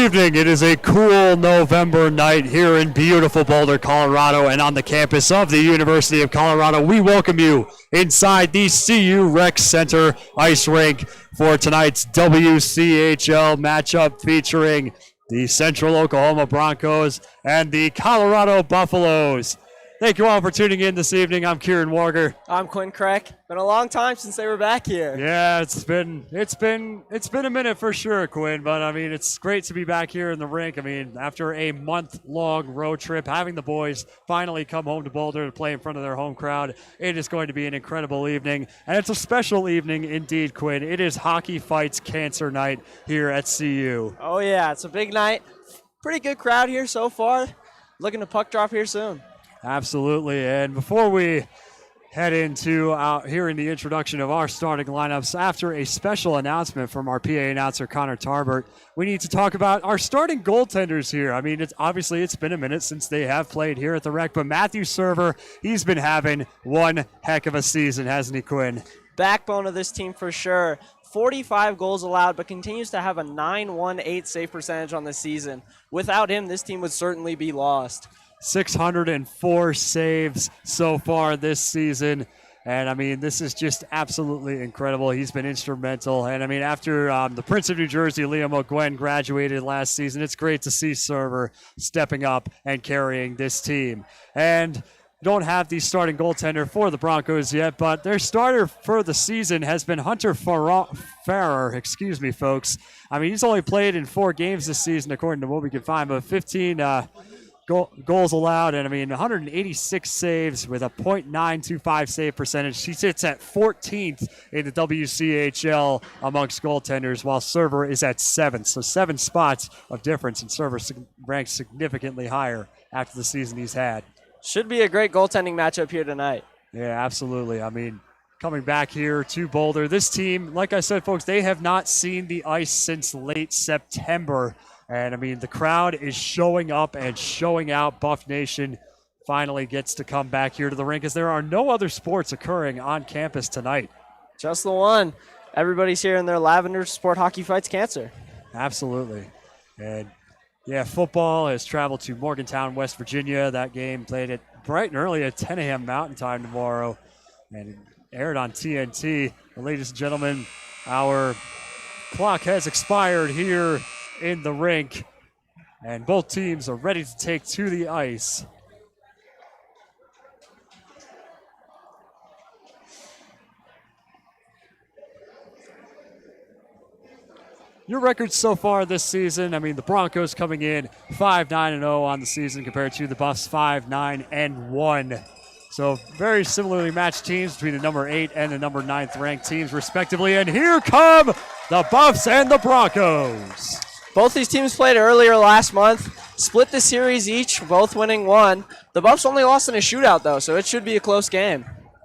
evening. It is a cool November night here in beautiful Boulder, Colorado, and on the campus of the University of Colorado. We welcome you inside the CU Rec Center ice rink for tonight's WCHL matchup featuring the Central Oklahoma Broncos and the Colorado Buffaloes. Thank you all for tuning in this evening. I'm Kieran Warger. I'm Quinn Crack. Been a long time since they were back here. Yeah, it's been a minute for sure, Quinn. But I mean, it's great to be back here in the rink. I mean, after a month-long road trip, having the boys finally come home to Boulder to play in front of their home crowd, it is going to be an incredible evening, and it's a special evening indeed, Quinn. It is Hockey Fights Cancer Night here at CU. Oh yeah, it's a big night. Pretty good crowd here so far. Looking to puck drop here soon. Absolutely, and before we head into hearing the introduction of our starting lineups, after a special announcement from our PA announcer, Connor Tarbert, we need to talk about our starting goaltenders here. I mean, it's been a minute since they have played here at the Rec, but Matthew Server, he's been having one heck of a season, hasn't he, Quinn? Backbone of this team for sure. 45 goals allowed, but continues to have a .918 save percentage on the season. Without him, this team would certainly be lost. 604 saves so far this season. And, I mean, this is just absolutely incredible. He's been instrumental. And, I mean, after the Prince of New Jersey, Liam O'Gwen, graduated last season, it's great to see Server stepping up and carrying this team. And don't have the starting goaltender for the Broncos yet, but their starter for the season has been Hunter Farrer, folks. I mean, he's only played in 4 games this season, according to what we can find, but 15 goals allowed, and I mean 186 saves with a .925 save percentage. He sits at 14th in the WCHL amongst goaltenders, while Server is at 7th. So 7 spots of difference, and Server ranks significantly higher after the season he's had. Should be a great goaltending matchup here tonight. Yeah, absolutely. I mean, coming back here to Boulder, this team, like I said, folks, they have not seen the ice since late September. And, I mean, the crowd is showing up and showing out. Buff Nation finally gets to come back here to the rink as there are no other sports occurring on campus tonight. Just the one. Everybody's here in their lavender sport. Hockey Fights Cancer. Absolutely. And, yeah, football has traveled to Morgantown, West Virginia. That game played at bright and early at 10 a.m. Mountain Time tomorrow and aired on TNT. Well, ladies and gentlemen, our clock has expired here in the rink, and both teams are ready to take to the ice. Your records so far this season, I mean, the Broncos coming in 5-9-0 on the season compared to the Buffs 5-9-1. So very similarly matched teams between the number 8 and the number 9th ranked teams respectively. And here come the Buffs and the Broncos. Both these teams played earlier last month, split the series each, both winning 1. The Buffs only lost in a shootout, though, so it should be a close game.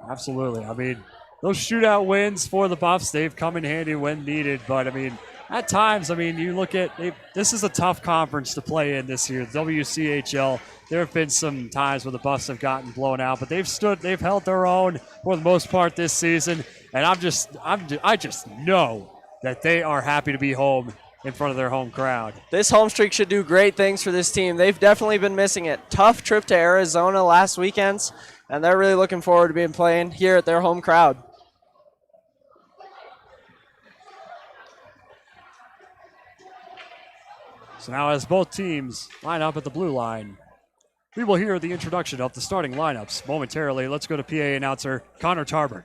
Absolutely. I mean, those shootout wins for the Buffs, they've come in handy when needed. But, I mean, at times, I mean, you look at this is a tough conference to play in this year, WCHL. There have been some times where the Buffs have gotten blown out, but they've held their own for the most part this season. And I just know that they are happy to be home in front of their home crowd. This home streak should do great things for this team. They've definitely been missing it. Tough trip to Arizona last weekend, and they're really looking forward to being playing here at their home crowd. So now as both teams line up at the blue line, we will hear the introduction of the starting lineups momentarily. Let's go to PA announcer Connor Tarbert.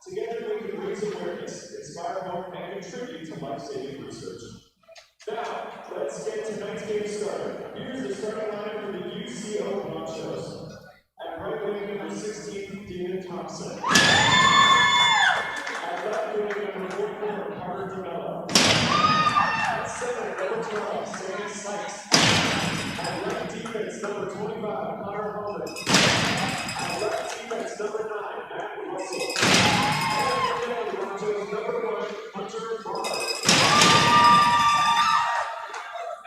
Together we can raise awareness, inspire hope, and contribute to life-saving research. Now, let's get tonight's game started. Here's the starting line for the UCO Broncos. At right wing, number 16, David Thompson. At left wing, number 44, Carter Demello. At center, number number 12, Sammy Sykes. At left defense, number 25, Connor Holman. At left defense, number 9, Matt Russell. And Toronto's number 1, Hunter Barr.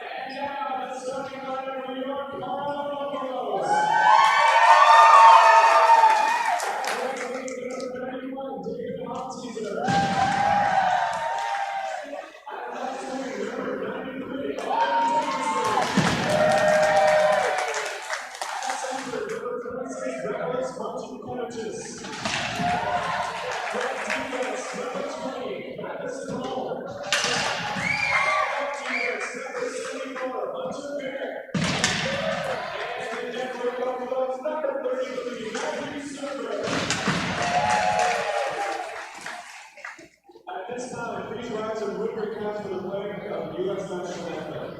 And now the starting lineup for New York Cosmos. At right wing, number 31, David Hofstetter. At left wing, number 93, Austin Davidson. At center, number 26, Douglas Martin-Coaches. Right defense, number 20, Madison Hall. Left defense, number 74, Hunter Barrett. And the Denver Broncos, number 33, Matthew Server. At this time, please rise and would recast for the playing of the U.S. national anthem.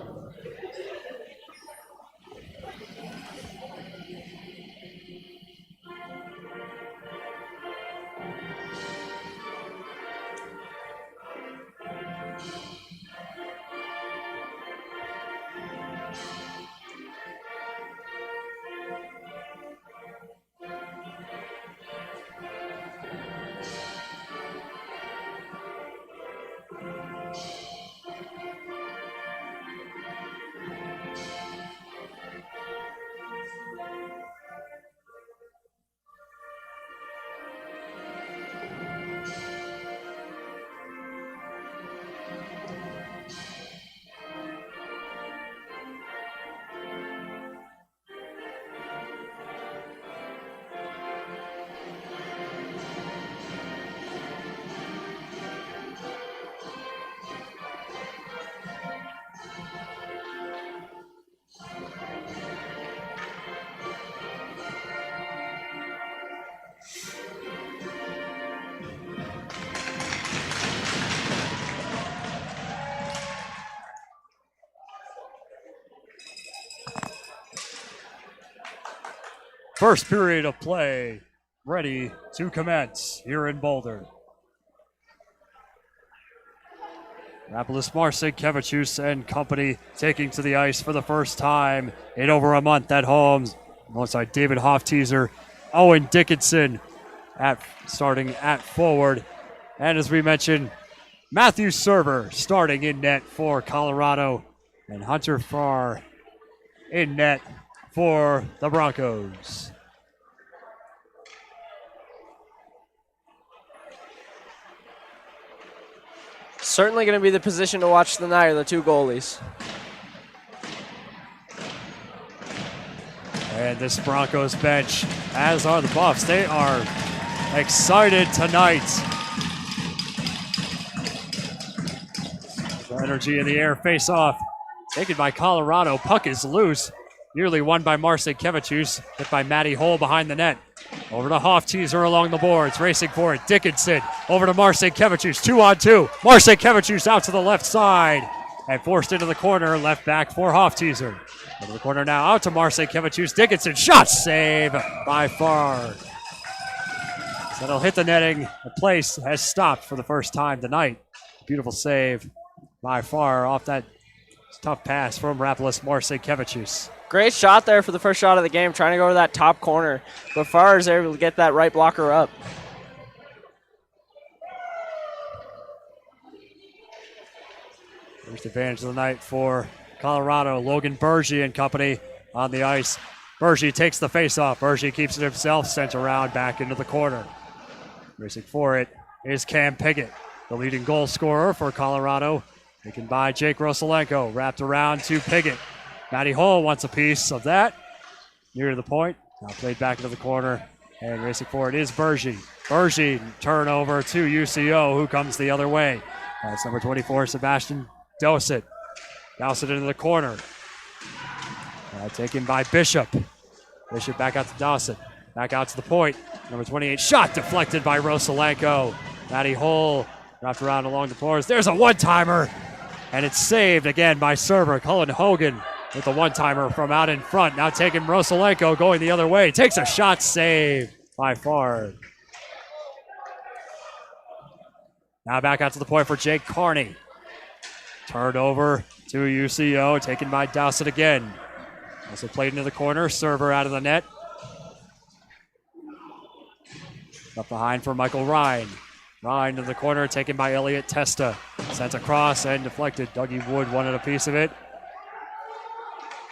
First period of play ready to commence here in Boulder. Rapolis Marcinkiewicz and company taking to the ice for the first time in over a month at home. Alongside David Hofteaser, Owen Dickinson starting at forward. And as we mentioned, Matthew Server starting in net for Colorado, and Hunter Farr in net for the Broncos. Certainly going to be the position to watch tonight are the two goalies. And this Broncos bench, as are the Buffs, they are excited tonight. The energy in the air, face off, taken by Colorado. Puck is loose, nearly won by Marcinkiewicz, hit by Matty Hole behind the net. Over to Hofteaser along the boards, racing for it. Dickinson over to Marcinkiewicz, 2-on-2. Marcinkiewicz out to the left side and forced into the corner, left back for Hofteaser. Into the corner now, out to Marcinkiewicz. Dickinson, shot save by Farr. So it'll hit the netting. The place has stopped for the first time tonight. Beautiful save by Farr off that tough pass from Rapolis Marcinkiewicz. Great shot there for the first shot of the game, trying to go to that top corner. But Farr is able to get that right blocker up. First advantage of the night for Colorado. Logan Bergie and company on the ice. Bergie takes the face-off. Bergie keeps it himself, sent around back into the corner. Racing for it is Cam Piggott, the leading goal scorer for Colorado. Taken by Jake Rosalenko, wrapped around to Piggott. Matty Hole wants a piece of that. Near to the point. Now played back into the corner. And racing for it is Bergie. Bergie turnover to UCO, who comes the other way. That's number 24, Sebastian Dowsett. Dowsett into the corner. Taken by Bishop. Bishop back out to Dowsett. Back out to the point. Number 28, shot deflected by Rosalenko. Matty Hole wrapped around along the floors. There's a one-timer. And it's saved again by server Cullen Hogan with the one-timer from out in front. Now taking Rosalenko going the other way. Takes a shot save by Farr. Now back out to the point for Jake Carney. Turned over to UCO, taken by Dowsett again. Also played into the corner, server out of the net. Up behind for Michael Ryan. Ryan to the corner, taken by Elliot Testa. Sent across and deflected. Dougie Wood wanted a piece of it.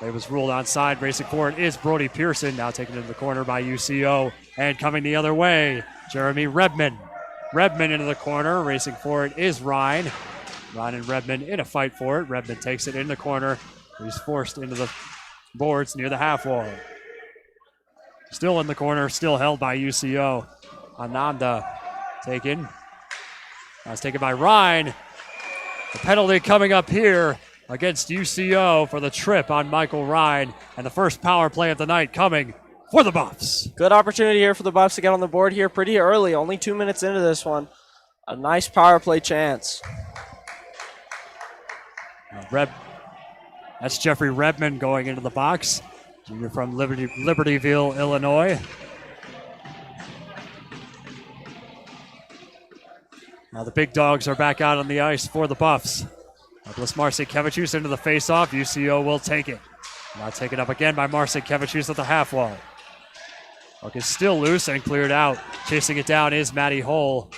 It was ruled onside. Racing forward is Brody Pearson, now taken into the corner by UCO. And coming the other way, Jeremy Redman. Redman into the corner. Racing forward is Ryan. Ryan and Redman in a fight for it. Redman takes it in the corner. He's forced into the boards near the half wall. Still in the corner, still held by UCO. Ananda taken. That's taken by Ryan. The penalty coming up here against UCO for the trip on Michael Ryan. And the first power play of the night coming for the Buffs. Good opportunity here for the Buffs to get on the board here pretty early. Only 2 minutes into this one. A nice power play chance. That's Jeffrey Redman going into the box. Junior from Libertyville, Illinois. Now the big dogs are back out on the ice for the Buffs. Douglas Marcinkevichus into the faceoff. UCO will take it. Now taken up again by Marcinkevichus at the half wall. Puck is still loose and cleared out. Chasing it down is Matty Hull.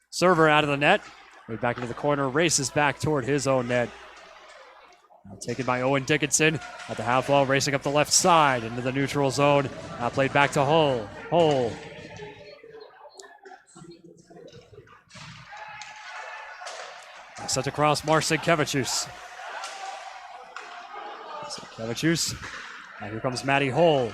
Server out of the net. Right back into the corner. Races back toward his own net. Now taken by Owen Dickinson at the half wall. Racing up the left side into the neutral zone. Now played back to Hull. Hull. Sent across Marcinkevichus. And here comes Matty Hull.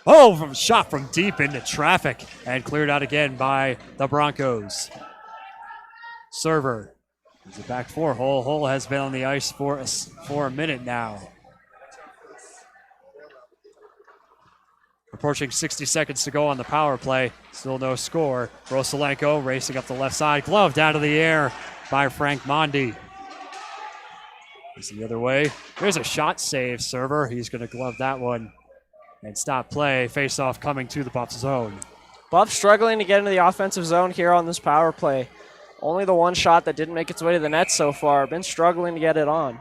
Oh, from shot from deep into traffic and cleared out again by the Broncos. Server. Is it back for Hull? Hull has been on the ice for a minute now. Approaching 60 seconds to go on the power play. Still no score. Rosalenko racing up the left side. Gloved out of the air by Frank Mondi. It's the other way. There's a shot save, Server. He's going to glove that one and stop play. Face-off coming to the Buffs zone. Buffs struggling to get into the offensive zone here on this power play. Only the one shot that didn't make its way to the net so far. Been struggling to get it on.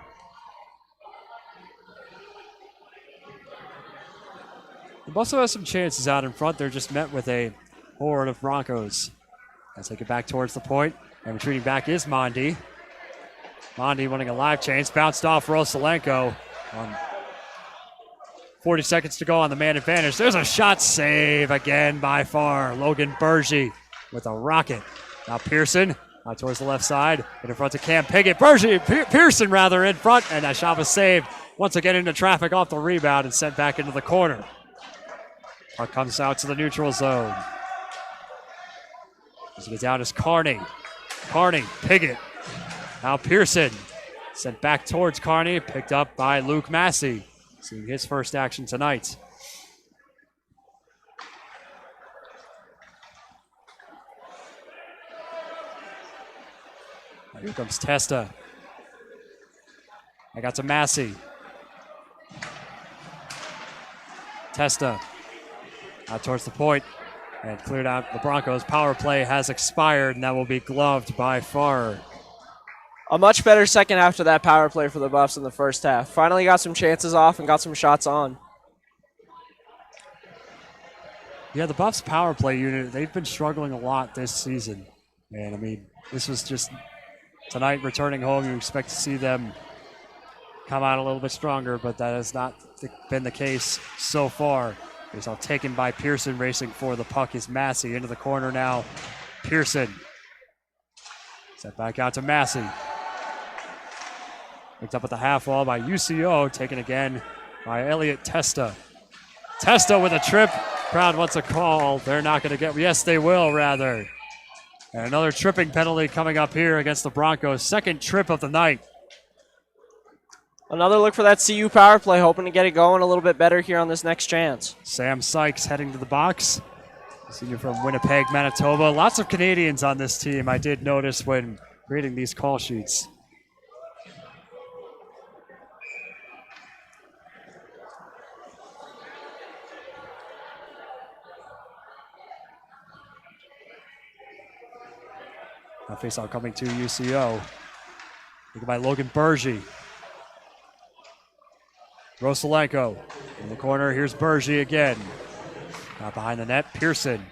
The Buffs have some chances out in front. They're just met with a horde of Broncos. I'll take it back towards the point. And retreating back is Mondi. Mondi winning a live change. Bounced off Rosalenko. 40 seconds to go on the man advantage. There's a shot save again by far. Logan Bergy with a rocket. Now Pearson out towards the left side. In front of Cam Piggott. Pearson rather in front. And that shot was saved. Once again into traffic off the rebound and sent back into the corner. Puck comes out to the neutral zone. As he gets down is Carney. Carney, Piggott. Now Pearson. Sent back towards Carney. Picked up by Luke Massey. Seeing his first action tonight. Here comes Testa. I got to Massey. Testa. Out towards the point and cleared out the Broncos. Power play has expired, and that will be gloved by Farr. A much better second half to that power play for the Buffs in the first half. Finally got some chances off and got some shots on. Yeah, the Buffs power play unit, they've been struggling a lot this season. And, I mean, this was just tonight returning home. You expect to see them come out a little bit stronger, but that has not been the case so far. It's all taken by Pearson. Racing for the puck is Massey. Into the corner now. Pearson. Set back out to Massey. Picked up at the half wall by UCO. Taken again by Elliot Testa. Testa with a trip. Crowd wants a call. They're not going to get... Yes, they will, rather. And another tripping penalty coming up here against the Broncos. Second trip of the night. Another look for that CU power play, hoping to get it going a little bit better here on this next chance. Sam Sykes heading to the box. Senior from Winnipeg, Manitoba. Lots of Canadians on this team, I did notice when reading these call sheets. Now faceoff coming to UCO. Taken by Logan Bergy. Rosalenko in the corner. Here's Bergy again. Out behind the net, Pearson.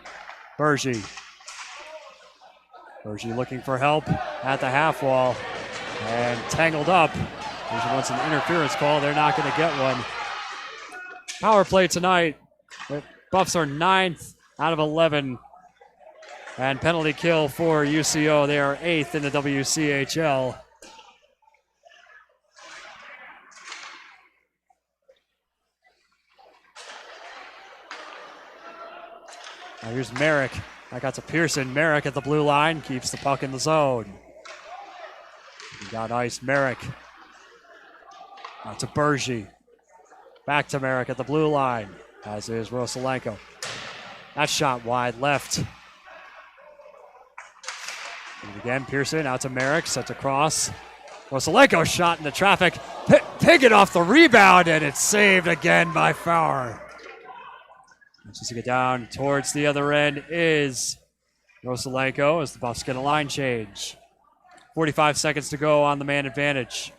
Bergy. Bergy looking for help at the half wall. And tangled up. Bergy wants an interference call. They're not going to get one. Power play tonight. The Buffs are 9th out of 11. And penalty kill for UCO. They are 8th in the WCHL. Now here's Merrick. Back out to Pearson. Merrick at the blue line. Keeps the puck in the zone. We got ice. Merrick. Out to Bergy. Back to Merrick at the blue line. As is Rosalenko. That shot wide left. And again, Pearson out to Merrick. Sets across. Rosalenko shot into traffic. Piggin off the rebound, and it's saved again by Fowler. Just to get down towards the other end is Rosalenko as the Buffs get a line change. 45 seconds to go on the man advantage.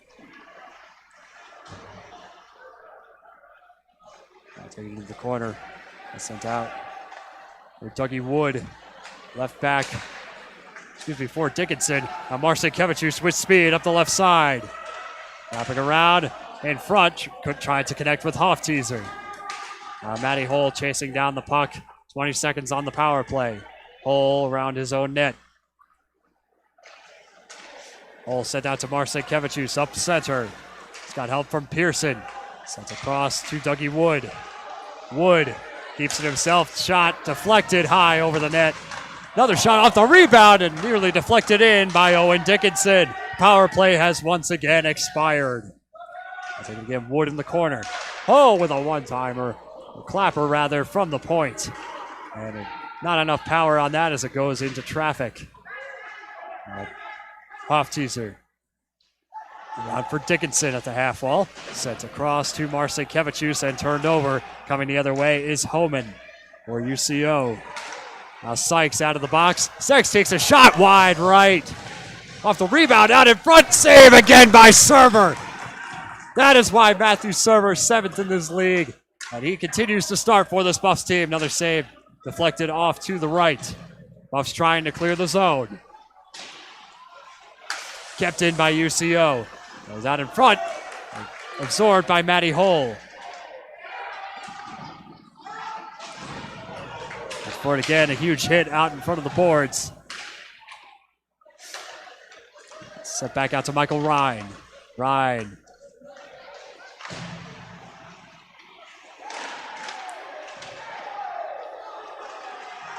Taking it into the corner. Sent out. For Dougie Wood. Left back. For Dickinson. Now Marcin Kevicius with speed up the left side. Wrapping around in front. Trying to connect with Hofteaser. Matty Hull chasing down the puck. 20 seconds on the power play. Hull around his own net. Hull sent out to Marcin Kevicius up center. He's got help from Pearson. Sent across to Dougie Wood. Wood keeps it himself. Shot deflected high over the net. Another shot off the rebound and nearly deflected in by Owen Dickinson. Power play has once again expired. Taking again Wood in the corner. Oh, with a one-timer. A clapper rather from the point. And not enough power on that as it goes into traffic. Hofteaser. Out for Dickinson at the half wall. Sent across to Marcin Kevicius and turned over. Coming the other way is Homan for UCO. Now Sykes out of the box. Sykes takes a shot wide right. Off the rebound, out in front. Save again by Server. That is why Matthew Server is 7th in this league. And he continues to start for this Buffs team. Another save deflected off to the right. Buffs trying to clear the zone. Kept in by UCO. Goes out in front. Absorbed by Matty Hull. For it again, a huge hit out in front of the boards. Set back out to Michael Ryan. Ryan.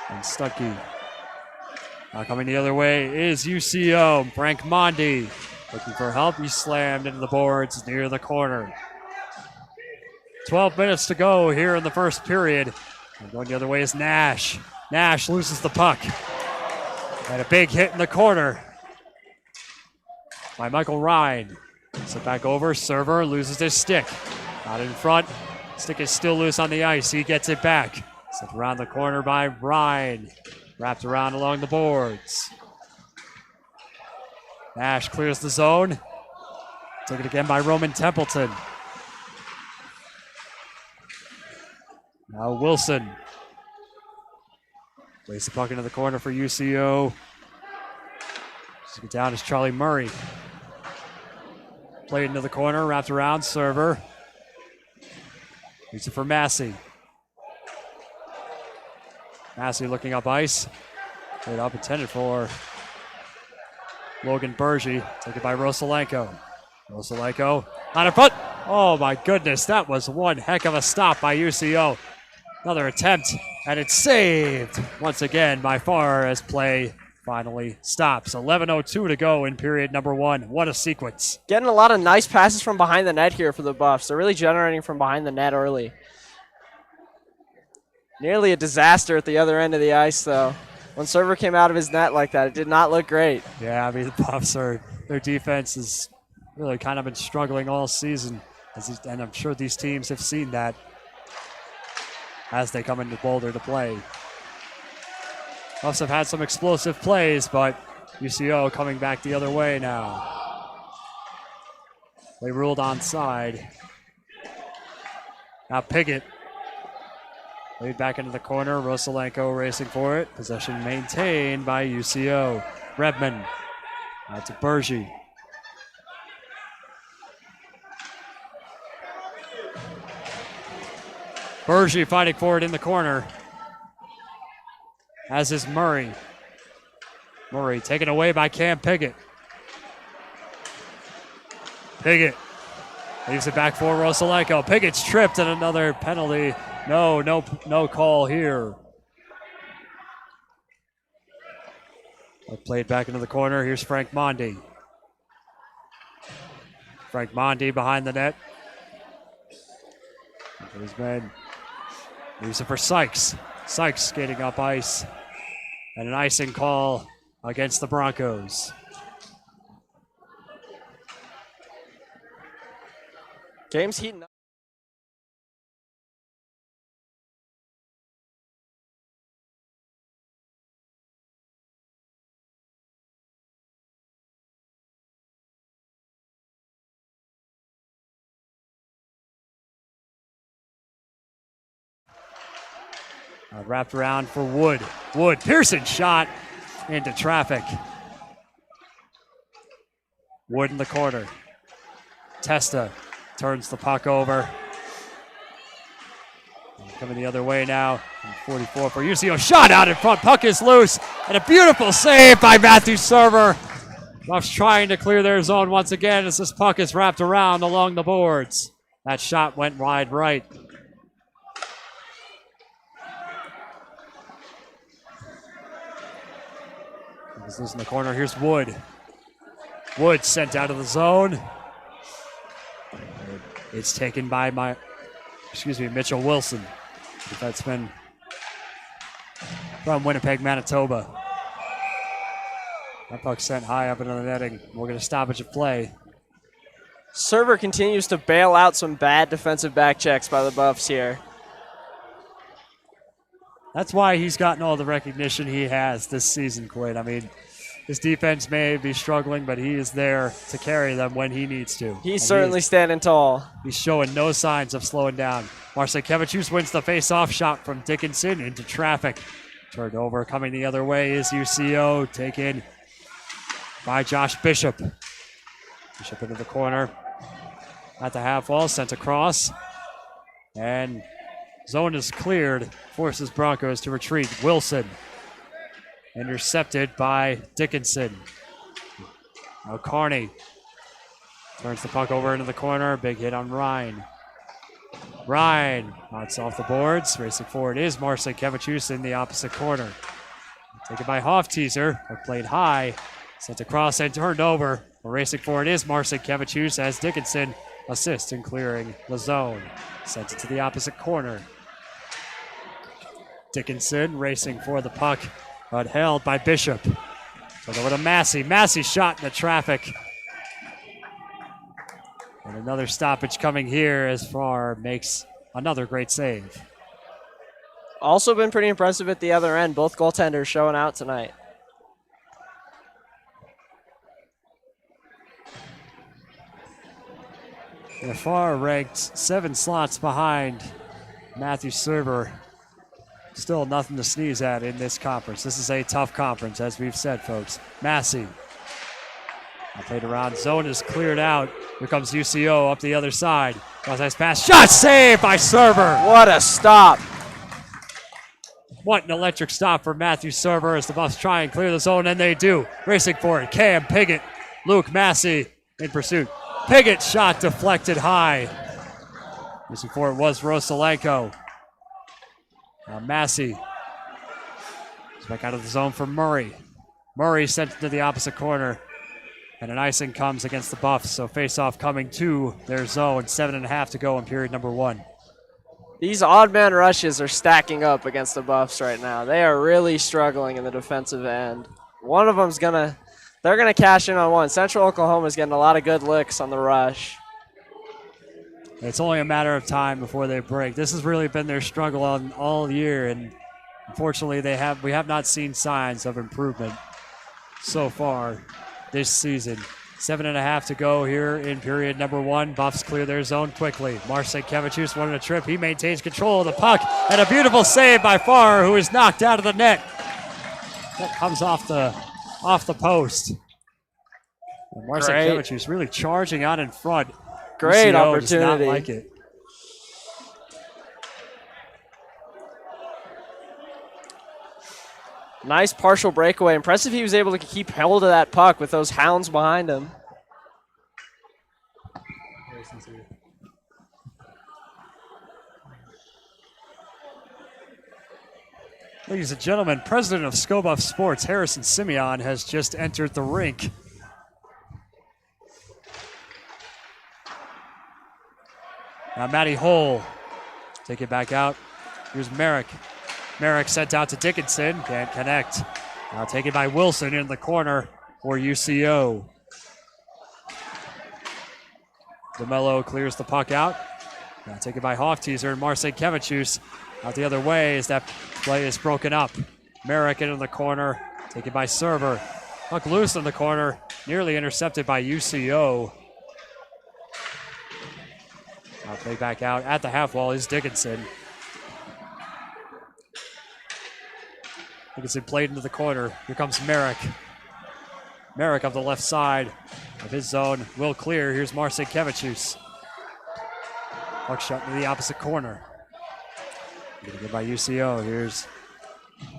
And Stuckey. Now coming the other way is UCO. Frank Mondi looking for help. He slammed into the boards near the corner. 12 minutes to go here in the first period. And going the other way is Nash. Nash loses the puck. And a big hit in the corner by Michael Ryan. So back over. Server loses his stick. Out in front. Stick is still loose on the ice. He gets it back. Sent around the corner by Ryan. Wrapped around along the boards. Nash clears the zone. Taken again by Roman Templeton. Now Wilson. Plays the puck into the corner for UCO. Just get down is Charlie Murray. Played into the corner, wrapped around, Server. Needs it for Massey. Massey looking up ice. Played up, intended for Logan Bergy. Taken by Rosalenko. Rosalenko on in front. Oh my goodness, that was one heck of a stop by UCO. Another attempt, and it's saved once again by Farr as play finally stops. 11:02 to go in period number 1. What a sequence. Getting a lot of nice passes from behind the net here for the Buffs. They're really generating from behind the net early. Nearly a disaster at the other end of the ice, though. When Server came out of his net like that, it did not look great. Yeah, I mean, the Buffs their defense has really kind of been struggling all season, and I'm sure these teams have seen that as they come into Boulder to play. Buffs have had some explosive plays, but UCO coming back the other way now. They ruled onside. Now Piggott. Laid back into the corner. Rosalenko racing for it. Possession maintained by UCO. Redmond. Out to Bergy. Bergy fighting for it in the corner. As is Murray. Murray taken away by Cam Piggott. Piggott leaves it back for Rosalenko. Piggott's tripped and another penalty. No call here. Played back into the corner. Here's Frank Mondi. Frank Mondi behind the net. His man leaves it for Sykes. Sykes skating up ice. And an icing call against the Broncos. Game's heating up. Wrapped around for Wood. Wood, Pearson shot into traffic. Wood in the corner. Testa turns the puck over. Coming the other way now. 44 for UCO. Shot out in front. Puck is loose. And a beautiful save by Matthew Server. Buffs trying to clear their zone once again as this puck is wrapped around along the boards. That shot went wide right. He's loose in the corner. Here's Wood. Wood sent out of the zone. It's taken by Mitchell Wilson, defenseman from Winnipeg, Manitoba. That puck sent high up into the netting. We're going to stoppage of play. Server continues to bail out some bad defensive back checks by the Buffs here. That's why he's gotten all the recognition he has this season, Quinn. I mean, his defense may be struggling, but he is there to carry them when he needs to. He's certainly standing tall. He's showing no signs of slowing down. Marcinkiewicz wins the face-off shot from Dickinson into traffic. Turned over, coming the other way is UCO, taken by Josh Bishop. Bishop into the corner. At the half wall, sent across. And zone is cleared, forces Broncos to retreat. Wilson intercepted by Dickinson. Now Carney turns the puck over into the corner. Big hit on Ryan. Ryan knocks off the boards. Racing forward is Marcinkiewicz in the opposite corner. Taken by Hofteaser, but played high. Sent across and turned over. Racing forward is Marcinkiewicz as Dickinson assists in clearing the zone. Sent it to the opposite corner. Dickinson racing for the puck, but held by Bishop. So over to Massey. Massey shot in the traffic. And another stoppage coming here as Farr makes another great save. Also been pretty impressive at the other end. Both goaltenders showing out tonight. The Farr ranked 7 slots behind Matthew Server. Still nothing to sneeze at in this conference. This is a tough conference, as we've said, folks. Massey. Played around. Zone is cleared out. Here comes UCO up the other side. Nice pass. Shot saved by Server. What a stop. What an electric stop for Matthew Server as the Buffs try and clear the zone, and they do. Racing for it. Cam Piggott. Luke Massey in pursuit. Piggott shot deflected high. Racing for it was Rosalenko. Now Massey is back out of the zone for Murray. Murray sent to the opposite corner. And an icing comes against the Buffs, so face-off coming to their zone. 7.5 to go in period number 1. These odd man rushes are stacking up against the Buffs right now. They are really struggling in the defensive end. One of them's they're gonna cash in on one. Central Oklahoma's getting a lot of good licks on the rush. It's only a matter of time before they break. This has really been their struggle on all year, and unfortunately we have not seen signs of improvement so far this season. 7.5 to go here in period number 1. Buffs clear their zone quickly. Marcinkiewicz wanted a trip. He maintains control of the puck. And a beautiful save by Farr, who is knocked out of the net. That comes off the post. Marcinkiewicz really charging out in front. Great UCO opportunity. does not like it. Nice partial breakaway. Impressive he was able to keep hold of that puck with those hounds behind him. Ladies and gentlemen, president of Scobuff Sports, Harrison Simeon, has just entered the rink. Now Matty Hole, take it back out. Here's Merrick. Merrick sent out to Dickinson, can't connect. Now taken by Wilson in the corner for UCO. DeMello clears the puck out. Now taken by Hofteaser and Marcinkiewicz out the other way as that play is broken up. Merrick into the corner, taken by Server. Puck loose in the corner, nearly intercepted by UCO. Now play back out at the half wall is Dickinson. Dickinson played into the corner. Here comes Merrick. Merrick on the left side of his zone will clear. Here's Marcinkiewicz. Puck shot into the opposite corner. Gonna get by UCO. Here's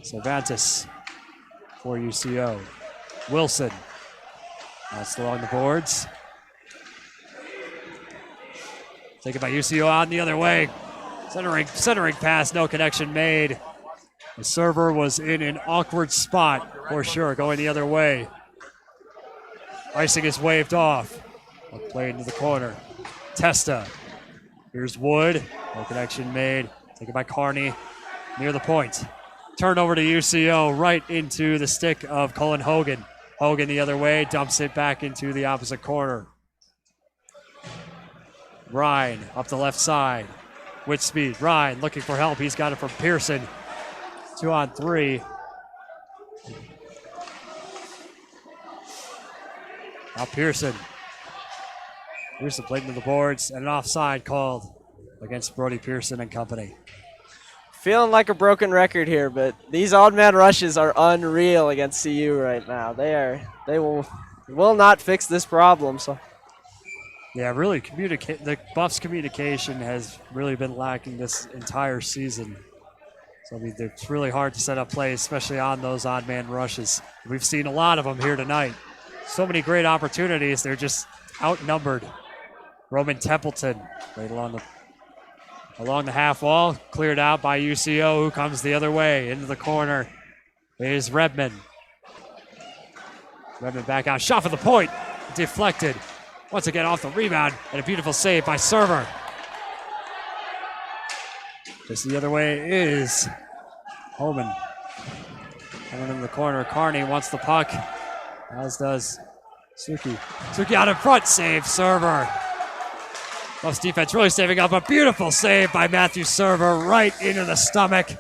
Cervantes for UCO. Wilson. That's along the boards. Taken by UCO out the other way. Centering pass, no connection made. The server was in an awkward spot for sure, going the other way. Icing is waved off. Played into the corner. Testa. Here's Wood. No connection made. Taken by Carney near the point. Turnover to UCO right into the stick of Cullen Hogan. Hogan the other way, dumps it back into the opposite corner. Ryan up the left side with speed. Ryan looking for help. He's got it from Pearson. 2-on-3. Now Pearson. Pearson played into the boards and an offside called against Brody Pearson and company. Feeling like a broken record here, but these odd man rushes are unreal against CU right now. They will not fix this problem. So yeah, really the Buffs communication has really been lacking this entire season. So, I mean, it's really hard to set up plays, especially on those odd man rushes. We've seen a lot of them here tonight. So many great opportunities. They're just outnumbered. Roman Templeton right along the half wall, cleared out by UCO, who comes the other way into the corner. Is Redmond. Redmond back out, shot for the point, deflected. Once again off the rebound, and a beautiful save by Server. Just the other way is Holman. Coming in the corner, Carney wants the puck, as does Suki. Suki out in front, save Server. Buffs defense really saving up. A beautiful save by Matthew Server right into the stomach.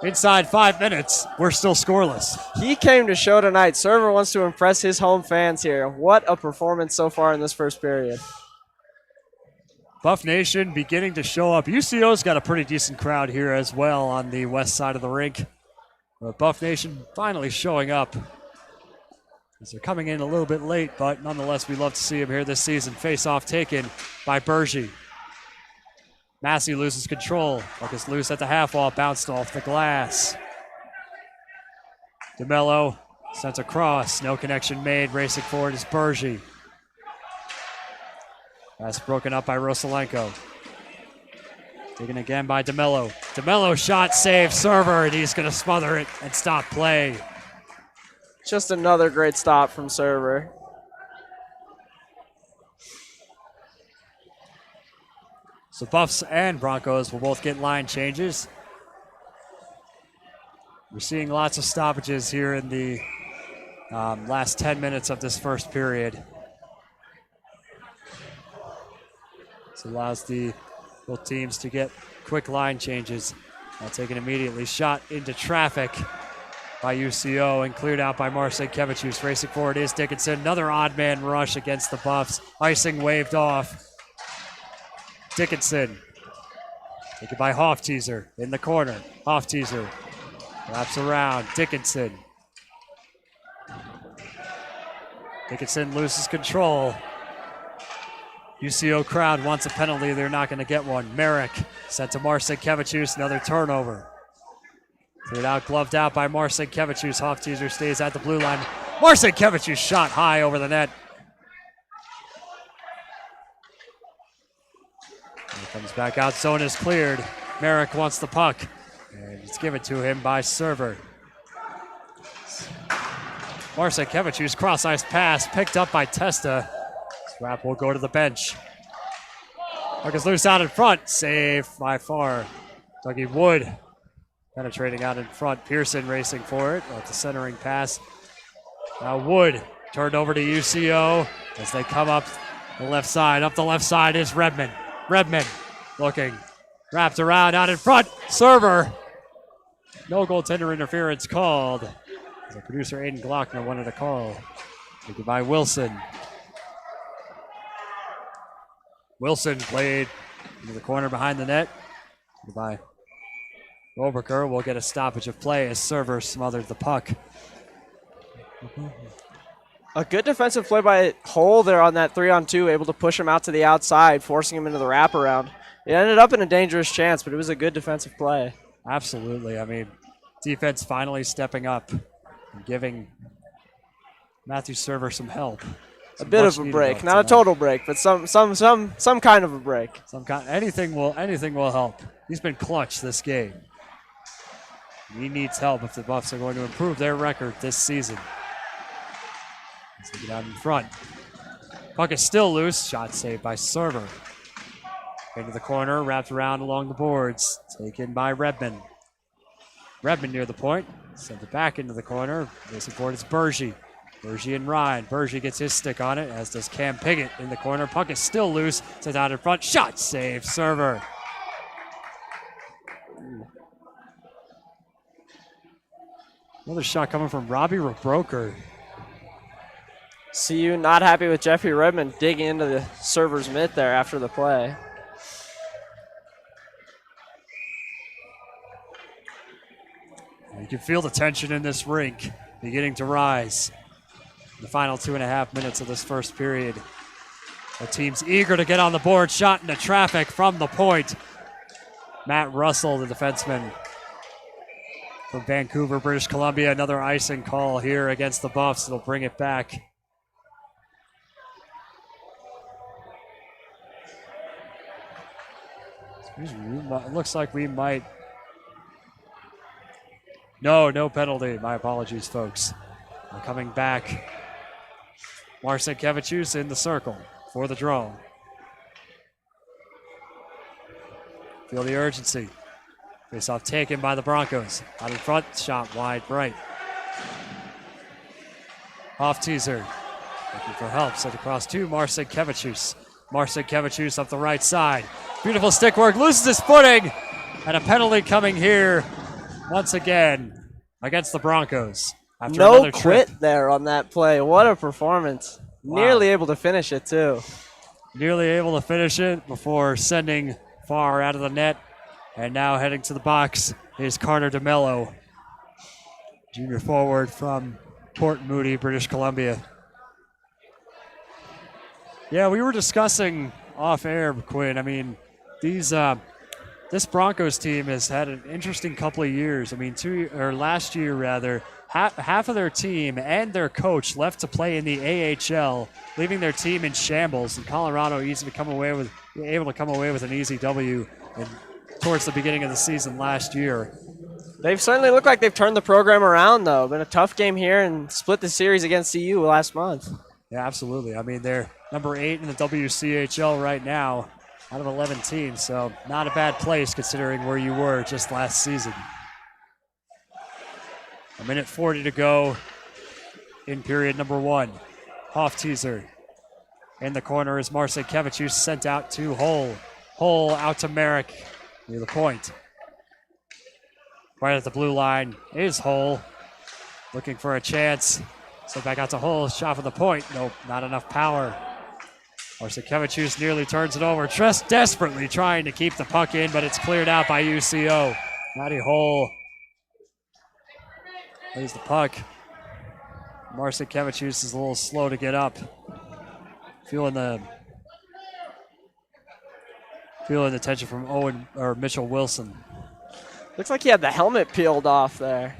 Inside 5 minutes, we're still scoreless. he came to show tonight. Server wants to impress his home fans here. What a performance so far in this first period. Buff Nation beginning to show up. UCO's got a pretty decent crowd here as well on the west side of the rink. But Buff Nation finally showing up. As they're coming in a little bit late, but nonetheless, we love to see them here this season. Face-off taken by Bergy. Massey loses control. Puck is loose at the half wall, bounced off the glass. DeMello sent across, no connection made. Racing forward is Bergy. That's broken up by Rosalenko. Taken again by DeMello. DeMello shot, save, Server, and he's going to smother it and stop play. Just another great stop from Server. So Buffs and Broncos will both get line changes. We're seeing lots of stoppages here in the last 10 minutes of this first period. This allows both teams to get quick line changes. Now taken immediately, shot into traffic. by UCO and cleared out by Marcinkiewicz. Racing forward is Dickinson. Another odd man rush against the Buffs. Icing waved off. Dickinson. Taken by Hofteaser in the corner. Hofteaser wraps around. Dickinson. Dickinson loses control. UCO crowd wants a penalty. They're not going to get one. Merrick sent to Marcinkiewicz. Another turnover. Cleared out, gloved out by Marcinkiewicz. Hofteaser stays at the blue line. Marcinkiewicz shot high over the net. He comes back out. Zone is cleared. Merrick wants the puck. And it's given to him by Server. Marcinkiewicz cross-ice pass picked up by Testa. Swap will go to the bench. Puck is loose out in front. Save by far. Dougie Wood penetrating out in front. Pearson racing for it. That's a centering pass. Now Wood turned over to UCO as they come up the left side. Up the left side is Redmond. Redmond looking. Wrapped around out in front. Server. No goaltender interference called. The producer Aiden Glockner wanted a call. Taken by Wilson. Wilson played into the corner behind the net. Taken by Roberker will get a stoppage of play as Server smothered the puck. A good defensive play by Hull there on that 3-on-2, able to push him out to the outside, forcing him into the wraparound. It ended up in a dangerous chance, but it was a good defensive play. Absolutely. I mean, defense finally stepping up and giving Matthew Server some help. A bit of a break, not a total break, but some kind of a break. Anything will help. He's been clutch this game. He needs help if the Buffs are going to improve their record this season. Let's take it out in front. Puck is still loose. Shot saved by Server. Into the corner, wrapped around along the boards. Taken by Redmond. Redmond near the point. Sent it back into the corner. Racing forward is Bergie. Bergie and Ryan. Bergie gets his stick on it, as does Cam Piggott in the corner. Puck is still loose. Sent out in front. Shot save. Server. Another shot coming from Robbie Rebroker. CU not happy with Jeffrey Redmond digging into the Server's mitt there after the play. You can feel the tension in this rink beginning to rise. In the final 2.5 minutes of this first period. The team's eager to get on the board. Shot into traffic from the point. Matt Russell, the defenseman from Vancouver, British Columbia. Another icing call here against the Buffs. It'll bring it back. It looks like we might. No penalty. My apologies, folks. We're coming back. Marcinkiewicz in the circle for the draw. Feel the urgency. Face-off taken by the Broncos. Out in front, shot wide right. Hofteaser looking for help. Sent across to Marcinkiewicz. Marcinkiewicz up the right side. Beautiful stick work. Loses his footing. And a penalty coming here once again against the Broncos. After no quit there on that play. What a performance. Wow. Nearly able to finish it, too. Nearly able to finish it before sending far out of the net. And now heading to the box is Carter DeMello, junior forward from Port Moody, British Columbia. Yeah, we were discussing off air, Quinn. I mean, this Broncos team has had an interesting couple of years. I mean, last year rather, half of their team and their coach left to play in the AHL, leaving their team in shambles. And Colorado able to come away with an easy W towards the beginning of the season last year. They've certainly looked like they've turned the program around, though. Been a tough game here and split the series against CU last month. Yeah, absolutely. I mean, they're number 8 in the WCHL right now out of 11 teams, so not a bad place considering where you were just last season. 1:40 to go in period number 1. Hofteaser in the corner is Marcinkiewicz, who's sent out to Hull. Hull out to Merrick near the point. Right at the blue line is Hull. looking for a chance. Slip back out to Hull, shot from the point. Nope, not enough power. Marcinkevičius nearly turns it over, just desperately trying to keep the puck in, but it's cleared out by UCO. Matty Hull lays the puck. Marcinkevičius is a little slow to get up. Feeling the tension from Mitchell Wilson. Looks like he had the helmet peeled off there.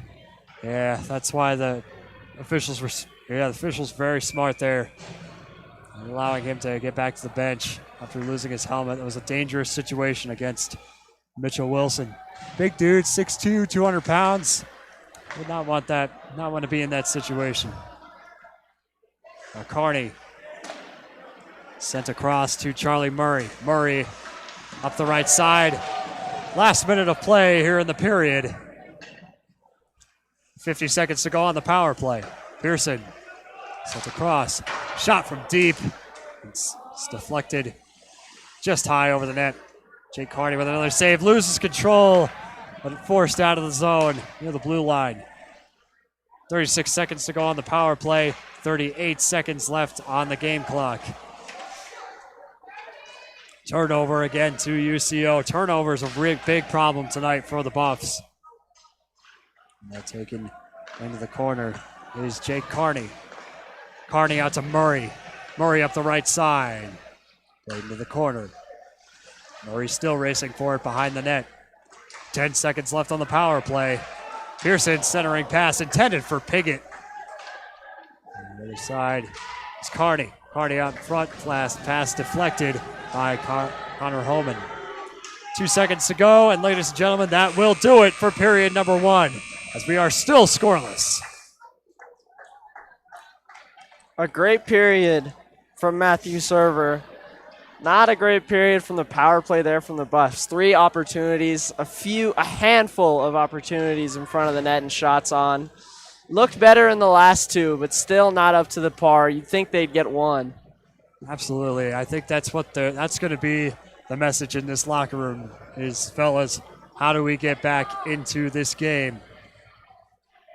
Yeah, that's why the officials very smart there, allowing him to get back to the bench after losing his helmet. It was a dangerous situation against Mitchell Wilson. Big dude, 6'2", 200 pounds. Would not want that, not want to be in that situation. Carney sent across to Charlie Murray. Murray up the right side. Last minute of play here in the period. 50 seconds to go on the power play. Pearson sent across. Shot from deep. It's deflected just high over the net. Jake Carney with another save. Loses control, but forced out of the zone near the blue line. 36 seconds to go on the power play. 38 seconds left on the game clock. Turnover again to UCO. Turnover is a big problem tonight for the Buffs. And they're taken into the corner is Jake Carney. Carney out to Murray. Murray up the right side. Played into the corner. Murray still racing for it behind the net. 10 seconds left on the power play. Pearson centering pass intended for Piggott. On the other side is Carney. Carney out in front. Pass deflected by Connor Homan. 2 seconds to go, and ladies and gentlemen, that will do it for period number 1, as we are still scoreless. A great period from Matthew Server. Not a great period from the power play there from the Buffs. 3 opportunities, a handful of opportunities in front of the net and shots on. Looked better in the last 2, but still not up to the par. You'd think they'd get 1. Absolutely. I think that's that's going to be the message in this locker room is, fellas, how do we get back into this game?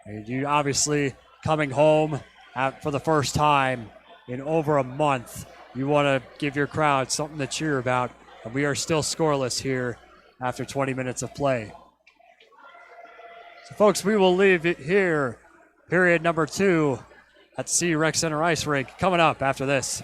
And you obviously coming home for the first time in over a month. You want to give your crowd something to cheer about, and we are still scoreless here after 20 minutes of play. So, folks, we will leave it here. Period number 2 at the CU Rec Center Ice Rink coming up after this.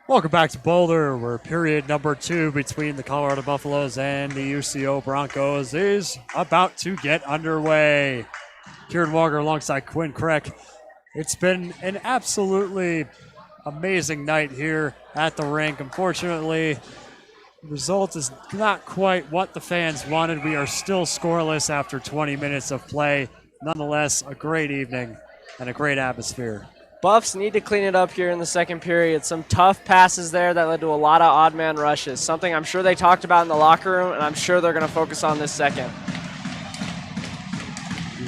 Welcome back to Boulder, where period number 2 between the Colorado Buffaloes and the UCO Broncos is about to get underway. Kieran Walker alongside Quinn Kreck. It's been an absolutely amazing night here at the rink. Unfortunately, the result is not quite what the fans wanted. We are still scoreless after 20 minutes of play. Nonetheless, a great evening and a great atmosphere. Buffs need to clean it up here in the second period. Some tough passes there that led to a lot of odd man rushes. Something I'm sure they talked about in the locker room, and I'm sure they're going to focus on this second.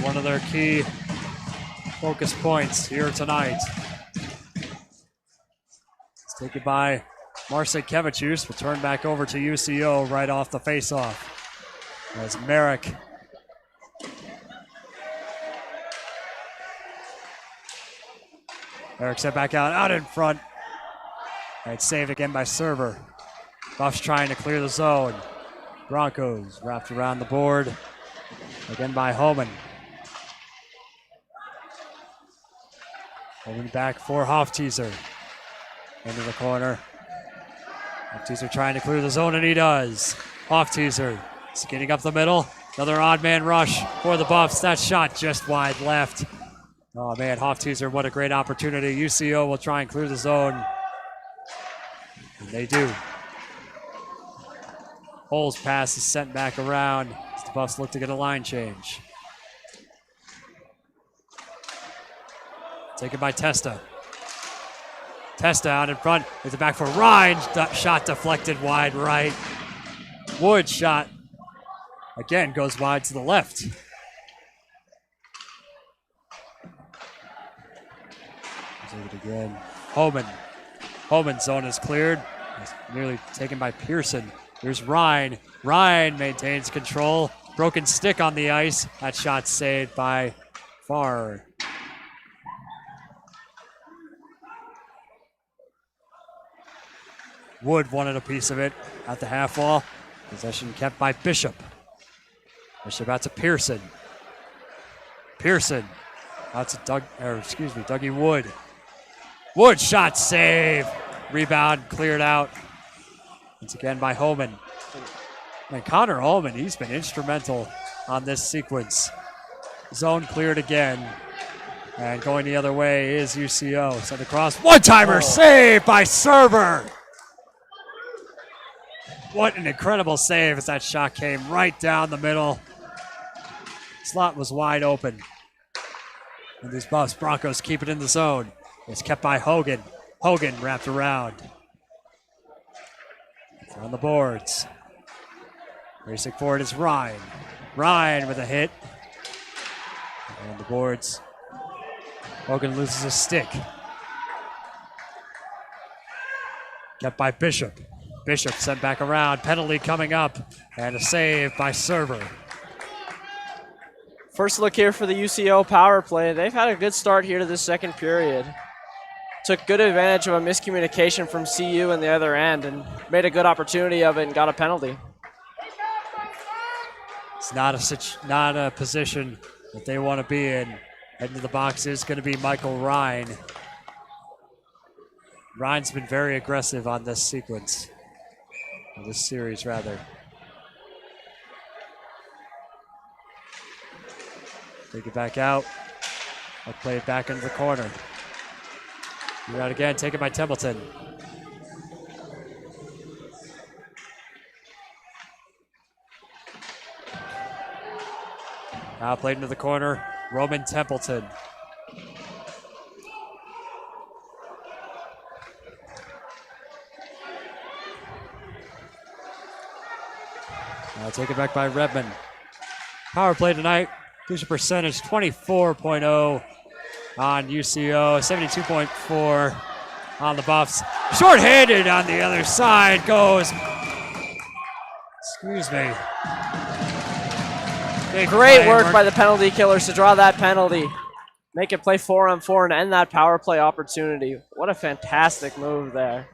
One of their key focus points here tonight. It's taken by Marcin Kevichus. Will turn back over to UCO right off the faceoff. As Merrick sent back out in front. And saved again by Server. Buffs trying to clear the zone. Broncos wrapped around the board. Again by Holman. Holman back for Hofteaser. Into the corner. Hofteaser trying to clear the zone, and he does. Hofteaser skating up the middle. Another odd man rush for the Buffs. That shot just wide left. Oh man, Hofteaser, what a great opportunity. UCO will try and clear the zone. And they do. Hole's pass is sent back around as the Buffs look to get a line change. Taken by Testa. Testa out in front. With the back for Ryan. Shot deflected wide right. Wood shot again goes wide to the left. Take it again. Holman's zone is cleared. It's nearly taken by Pearson. Here's Ryan. Ryan maintains control. Broken stick on the ice. That shot saved by Farr. Wood wanted a piece of it at the half wall. Possession kept by Bishop. Bishop out to Pearson. Pearson out to Dougie Wood. Wood shot save. Rebound cleared out. Once again by Holman. And Connor Holman, he's been instrumental on this sequence. Zone cleared again. And going the other way is UCO. Sent across. One-timer save by Server. What an incredible save as that shot came right down the middle. Slot was wide open. And these Buffs Broncos keep it in the zone. It's kept by Hogan. Hogan wrapped around. It's on the boards. Racing forward is Ryan. Ryan with a hit. On the boards. Hogan loses a stick. Kept by Bishop. Bishop sent back around. Penalty coming up. And a save by Server. First look here for the UCO power play. They've had a good start here to this second period. Took good advantage of a miscommunication from CU in the other end and made a good opportunity of it and got a penalty. It's not a position that they want to be in. Heading to the box is going to be Michael Ryan. Ryan's been very aggressive on this sequence. This series, rather. Take it back out. I'll play it back into the corner. You're out again, taken by Templeton. Now played into the corner, Roman Templeton. Now taken back by Redmond. Power play tonight, completion percentage 24.0 on UCO, 72.4 on the Buffs. Short-handed on the other side goes, excuse me. Great work by the penalty killers to draw that penalty. Make it play 4-on-4 and end that power play opportunity. What a fantastic move there.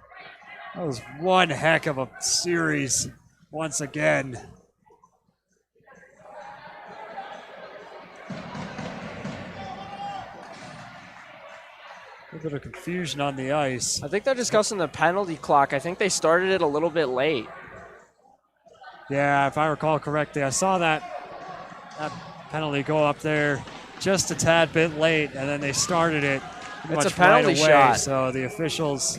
That was one heck of a series once again. A little bit of confusion on the ice. I think they're discussing the penalty clock. I think they started it a little bit late. Yeah, if I recall correctly, I saw that penalty go up there just a tad bit late, and then they started it It's much a penalty right away. shot. So the officials.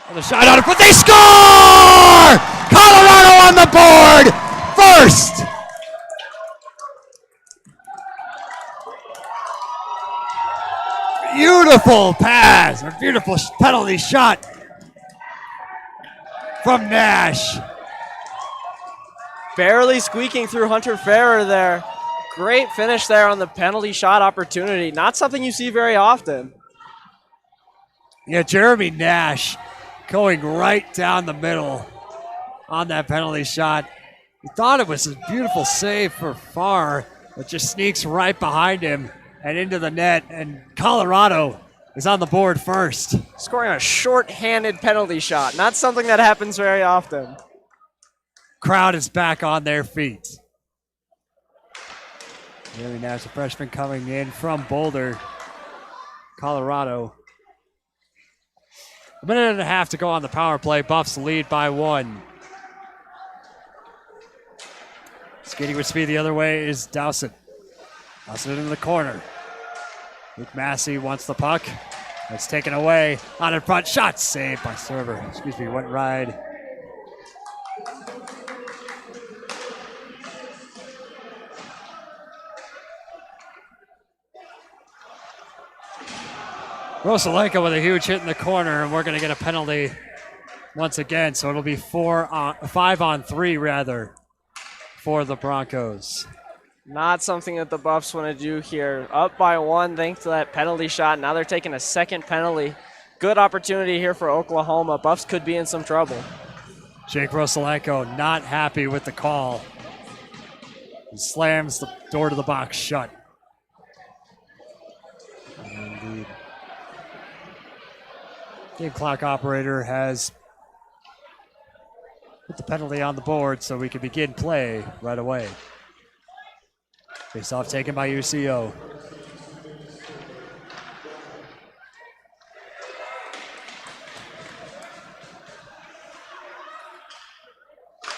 And the shot on it, but they score! Colorado on the board first. Beautiful pass, a beautiful penalty shot from Nash. Barely squeaking through Hunter Ferrer there. Great finish there on the penalty shot opportunity. Not something you see very often. Yeah, Jeremy Nash going right down the middle on that penalty shot. You thought it was a beautiful save for Farr, but just sneaks right behind him and into the net, and Colorado is on the board first. Scoring a short-handed penalty shot. Not something that happens very often. Crowd is back on their feet. Jeremy Nash, a freshman coming in from Boulder, Colorado. A minute and a half to go on the power play. Buffs lead by 1. Skating with speed the other way is Dowsett. Dowsett in the corner. Luke Massey wants the puck. It's taken away. On in front. Shot saved by server. Excuse me, went right. Rosalenko with a huge hit in the corner, and we're going to get a penalty once again. So it'll be 5-on-3 rather for the Broncos. Not something that the Buffs want to do here. Up by 1 thanks to that penalty shot. Now they're taking a second penalty. Good opportunity here for Oklahoma. Buffs could be in some trouble. Jake Rosalenko not happy with the call. He slams the door to the box shut. And the game clock operator has put the penalty on the board so we can begin play right away. Face off taken by UCO.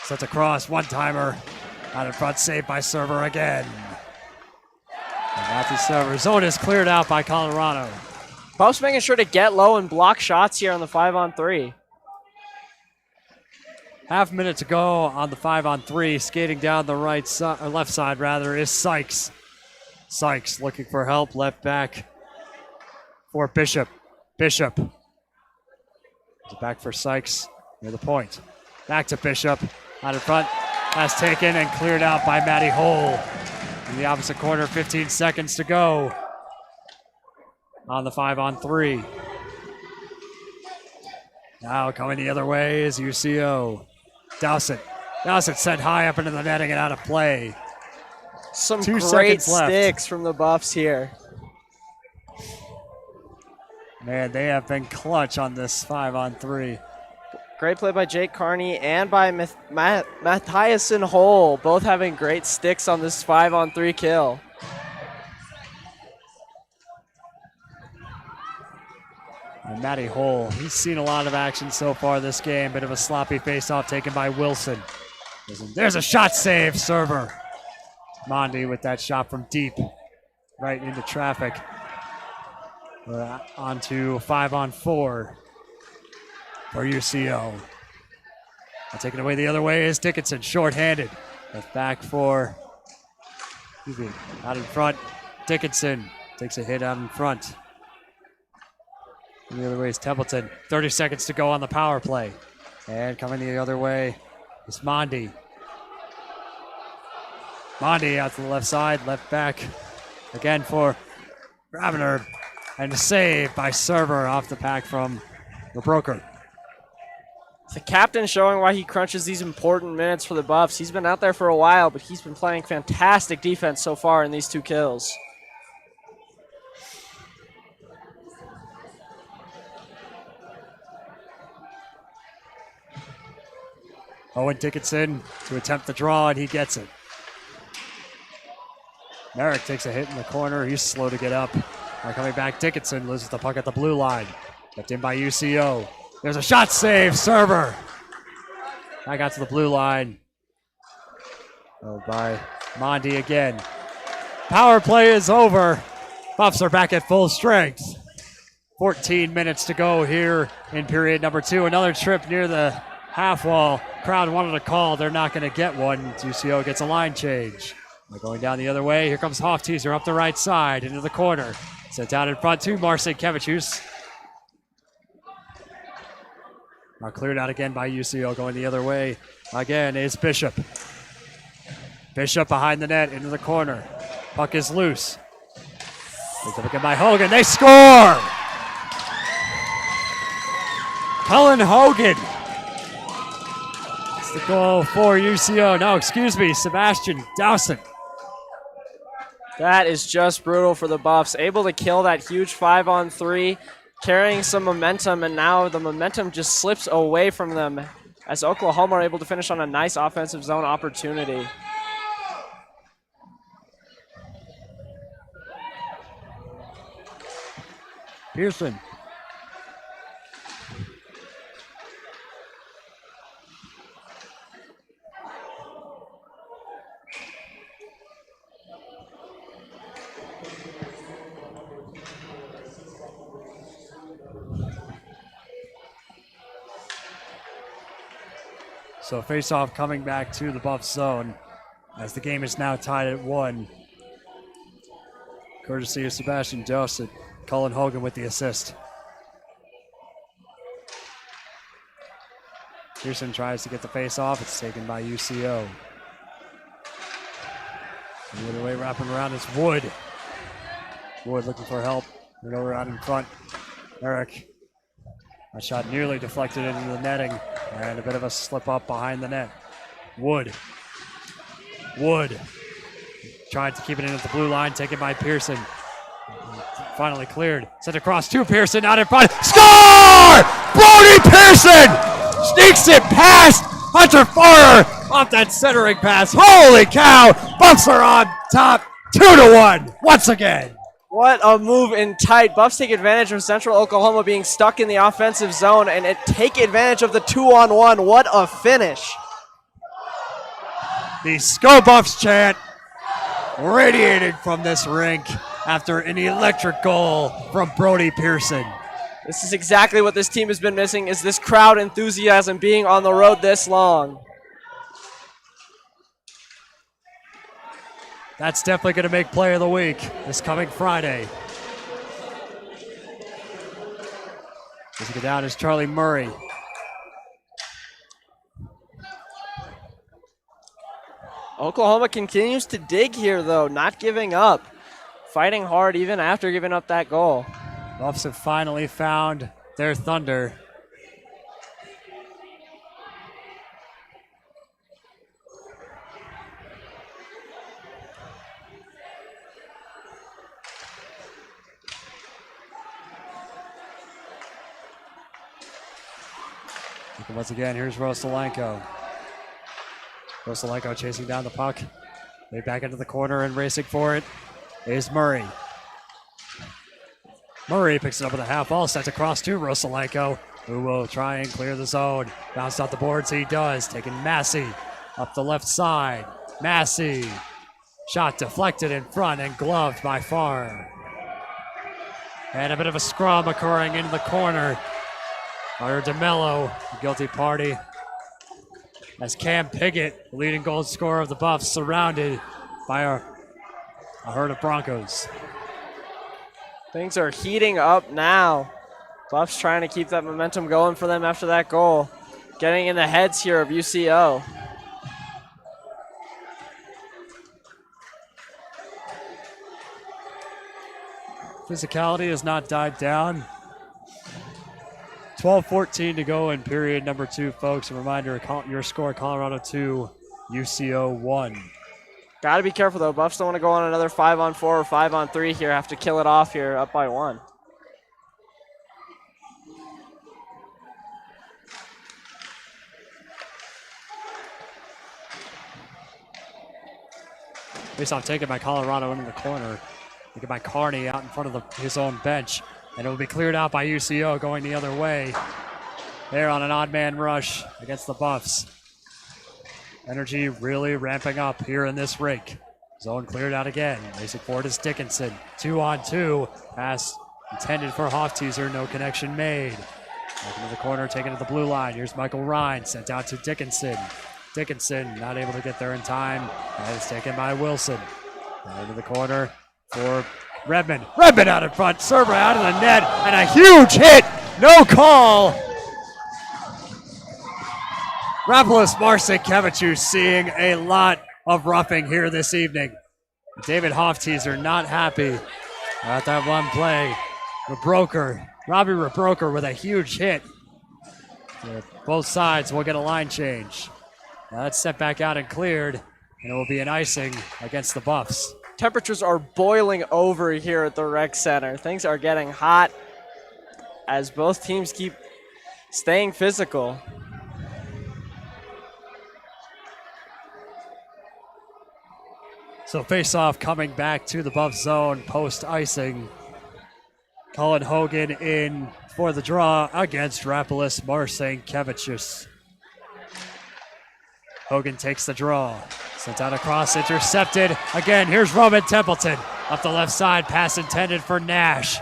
Sets across, one-timer. Out in front, saved by Server again. And Matthew Server. Zone is cleared out by Colorado. Buffs making sure to get low and block shots here on the 5-on-3. Half minute to go on the 5-on-3. Skating down the right side, or left side rather, is Sykes. Sykes looking for help, left back for Bishop. Bishop. Back for Sykes near the point. Back to Bishop. Out in front. Pass taken and cleared out by Matty Hole. In the opposite corner, 15 seconds to go on the 5-on-3. Now coming the other way is UCO. Dowsett. Dowsett sent high up into the netting and out of play. Some 2 great seconds left. sticks from the Buffs here. Man, they have been clutch on this 5-on-3. Great play by Jake Carney and by Mathiasen Hole, both having great sticks on this 5-on-3 kill. And Matty Hole, he's seen a lot of action so far this game. Bit of a sloppy face-off taken by Wilson. There's a shot save, Server. Mondi with that shot from deep, right into traffic. On to 5-on-4 for UCO. And taking away the other way is Dickinson, short-handed. Left back for, out in front. Dickinson takes a hit out in front. And the other way is Templeton. 30 seconds to go on the power play. And coming the other way is Mondi. Mondi out to the left side, left back. Again for Gravener. And a save by Server off the pack from the Broker. The captain showing why he crunches these important minutes for the Buffs. He's been out there for a while, but he's been playing fantastic defense so far in these 2 kills. Owen Dickinson to attempt the draw, and he gets it. Merrick takes a hit in the corner. He's slow to get up. Now coming back, Dickinson loses the puck at the blue line. Kept in by UCO. There's a shot save, server. I got to the blue line. Oh, by Mondi again. Power play is over. Buffs are back at full strength. 14 minutes to go here in period number 2. Another trip near the half wall. Crowd wanted a call. They're not going to get one. UCO gets a line change. They're going down the other way. Here comes Hofteaser up the right side into the corner. Sent out in front to Marcin Kevicius. Now cleared out again by UCO. Going the other way again is Bishop. Bishop behind the net into the corner. Puck is loose. Picked up again by Hogan. They score! Cullen Hogan. It's the goal for UCO. No, excuse me, Sebastian Dowson. That is just brutal for the Buffs. Able to kill that huge 5-on-3, carrying some momentum, and now the momentum just slips away from them as Oklahoma are able to finish on a nice offensive zone opportunity. Pearson. So face-off coming back to the Buff zone as the game is now tied at 1. Courtesy of Sebastian Dowson. Cullen Hogan with the assist. Pearson tries to get the face-off. It's taken by UCO. The other way wrapping around is Wood. Wood looking for help. Right over out in front. Eric. A shot nearly deflected into the netting. And a bit of a slip up behind the net. Wood. Wood. Tried to keep it in at the blue line. Taken by Pearson. Finally cleared. Sent across to Pearson. Out in front. Score! Brody Pearson sneaks it past Hunter Farrer off that centering pass. Holy cow! Buffs are on top. 2-1 once again. What a move in tight. Buffs take advantage of Central Oklahoma being stuck in the offensive zone and take advantage of the 2-on-1. What a finish. The Sko Buffs chant radiating from this rink after an electric goal from Brody Pearson. This is exactly what this team has been missing, is this crowd enthusiasm being on the road this long. That's definitely going to make play of the week this coming Friday. As we go down is Charlie Murray. Oklahoma continues to dig here, though, not giving up. Fighting hard even after giving up that goal. Buffs have finally found their thunder. Once again, here's Rosalenko. Rosalenko chasing down the puck. Way back into the corner and racing for it is Murray. Murray picks it up with a half ball, sent across to Rosalenko, who will try and clear the zone. Bounced off the boards, he does. Taking Massey up the left side. Massey. Shot deflected in front and gloved by Farr. And a bit of a scrum occurring in the corner. Carter DeMello, the guilty party. As Cam Piggott, the leading goal scorer of the Buffs, surrounded by a herd of Broncos. Things are heating up now. Buffs trying to keep that momentum going for them after that goal. Getting in the heads here of UCO. Physicality has not died down. 12-14 to go in period number 2, folks. A reminder, your score, Colorado 2, UCO 1. Got to be careful, though. Buffs don't want to go on another 5-on-4 or 5-on-3 here. Have to kill it off here, up by 1. Face-off taken by Colorado into the corner. Taken by Carney out in front of his own bench. And it will be cleared out by UCO going the other way. They're on an odd man rush against the Buffs. Energy really ramping up here in this rink. Zone cleared out again. Racing forward is Dickinson. 2-on-2. Pass intended for Hofteaser. No connection made. Back into the corner, taken to the blue line. Here's Michael Ryan, sent out to Dickinson. Dickinson not able to get there in time. That is taken by Wilson. Into the corner for Redmond. Redmond out in front. Server out of the net. And a huge hit. No call. Rapolis Marcinkevičius seeing a lot of roughing here this evening. David Hofteaser not happy at that one play. Robbie Rebroker with a huge hit. Both sides will get a line change. Now that's set back out and cleared, and it will be an icing against the Buffs. Temperatures are boiling over here at the rec center. Things are getting hot as both teams keep staying physical. So face-off coming back to the Buffs zone post-icing. Colin Hogan in for the draw against Rapolis Marcinkevičius. Hogan takes the draw. Sent out across, intercepted. Again, here's Roman Templeton. Up the left side, pass intended for Nash.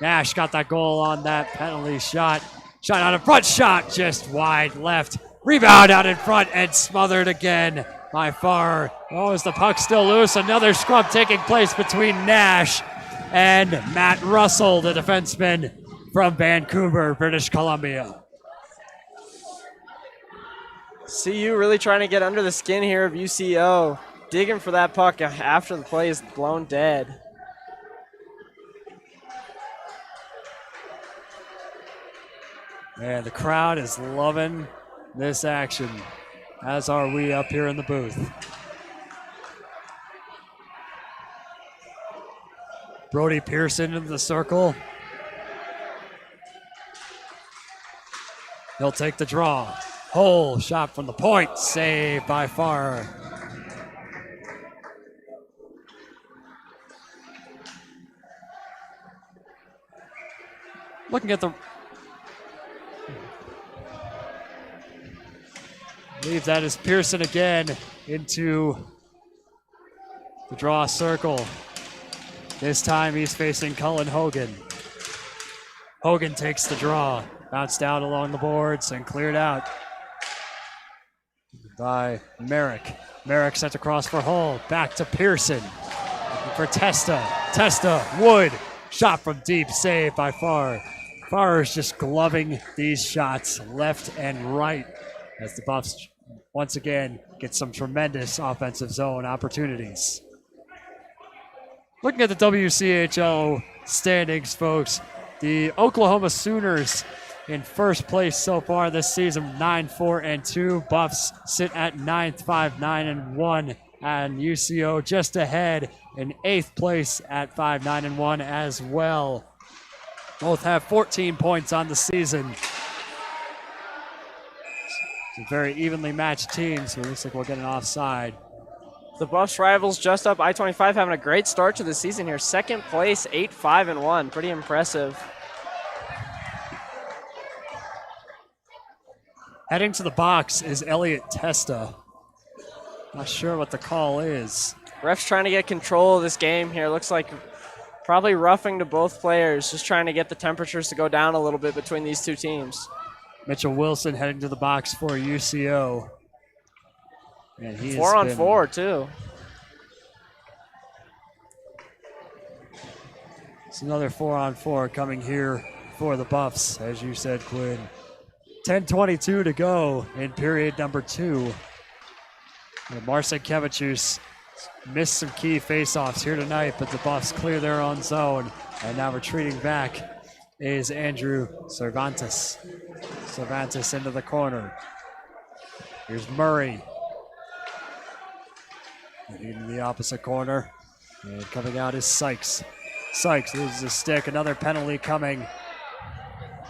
Nash got that goal on that penalty shot. Shot out in front, shot just wide left. Rebound out in front and smothered again by Farr. Oh, is the puck still loose? Another scrub taking place between Nash and Matt Russell, the defenseman from Vancouver, British Columbia. CU really trying to get under the skin here of UCO. Digging for that puck after the play is blown dead. Man, the crowd is loving this action, as are we up here in the booth. Brody Pearson in the circle. He'll take the draw. Hole shot from the point, saved by Farr. Looking at the... I believe that is Pearson again into the draw circle. This time he's facing Cullen Hogan. Hogan takes the draw. Bounced out along the boards and cleared out by Merrick. Merrick sent across for Hull. Back to Pearson. Looking for Testa. Testa, Wood. Shot from deep, saved by Farr. Farr is just gloving these shots left and right as the Buffs once again get some tremendous offensive zone opportunities. Looking at the WCHL standings, folks, the Oklahoma Sooners in first place so far this season, 9-4-2. Buffs sit at 9th, 5-9-1, and UCO just ahead in 8th place at 5-9-1 as well. Both have 14 points on the season. It's a very evenly matched team, so it looks like we'll get an offside. The Buffs rivals just up I-25 having a great start to the season here. Second place, 8-5-1. Pretty impressive. Heading to the box is Elliot Testa. Not sure what the call is. Ref's trying to get control of this game here. Looks like probably roughing to both players, just trying to get the temperatures to go down a little bit between these two teams. Mitchell Wilson heading to the box for UCO. And he 4-on-4 too. It's another 4-on-4 coming here for the Buffs, as you said, Quinn. 10:22 to go in period number 2. Marcinkevičius missed some key faceoffs here tonight, but the Buffs clear their own zone. And now retreating back is Andrew Cervantes. Cervantes into the corner. Here's Murray. In the opposite corner. And coming out is Sykes. Sykes loses a stick. Another penalty coming.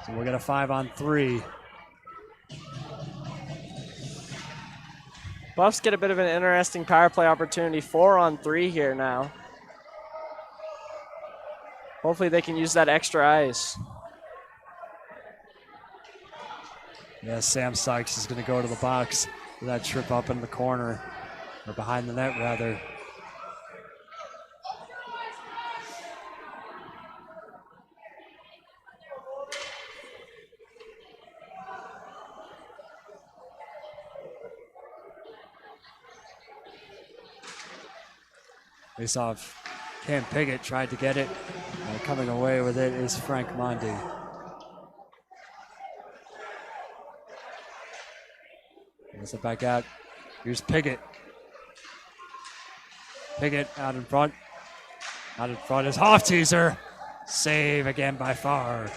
So we'll get a 5-on-3. Buffs get a bit of an interesting power play opportunity, 4-on-3 here now. Hopefully they can use that extra ice. Yeah, Sam Sykes is going to go to the box for that trip up in the corner, or behind the net rather. Face off, Cam Piggott tried to get it. Coming away with it is Frank Mondi. Gets it back out. Here's Piggott. Piggott out in front. Out in front is Hofteaser. Save again by Farr.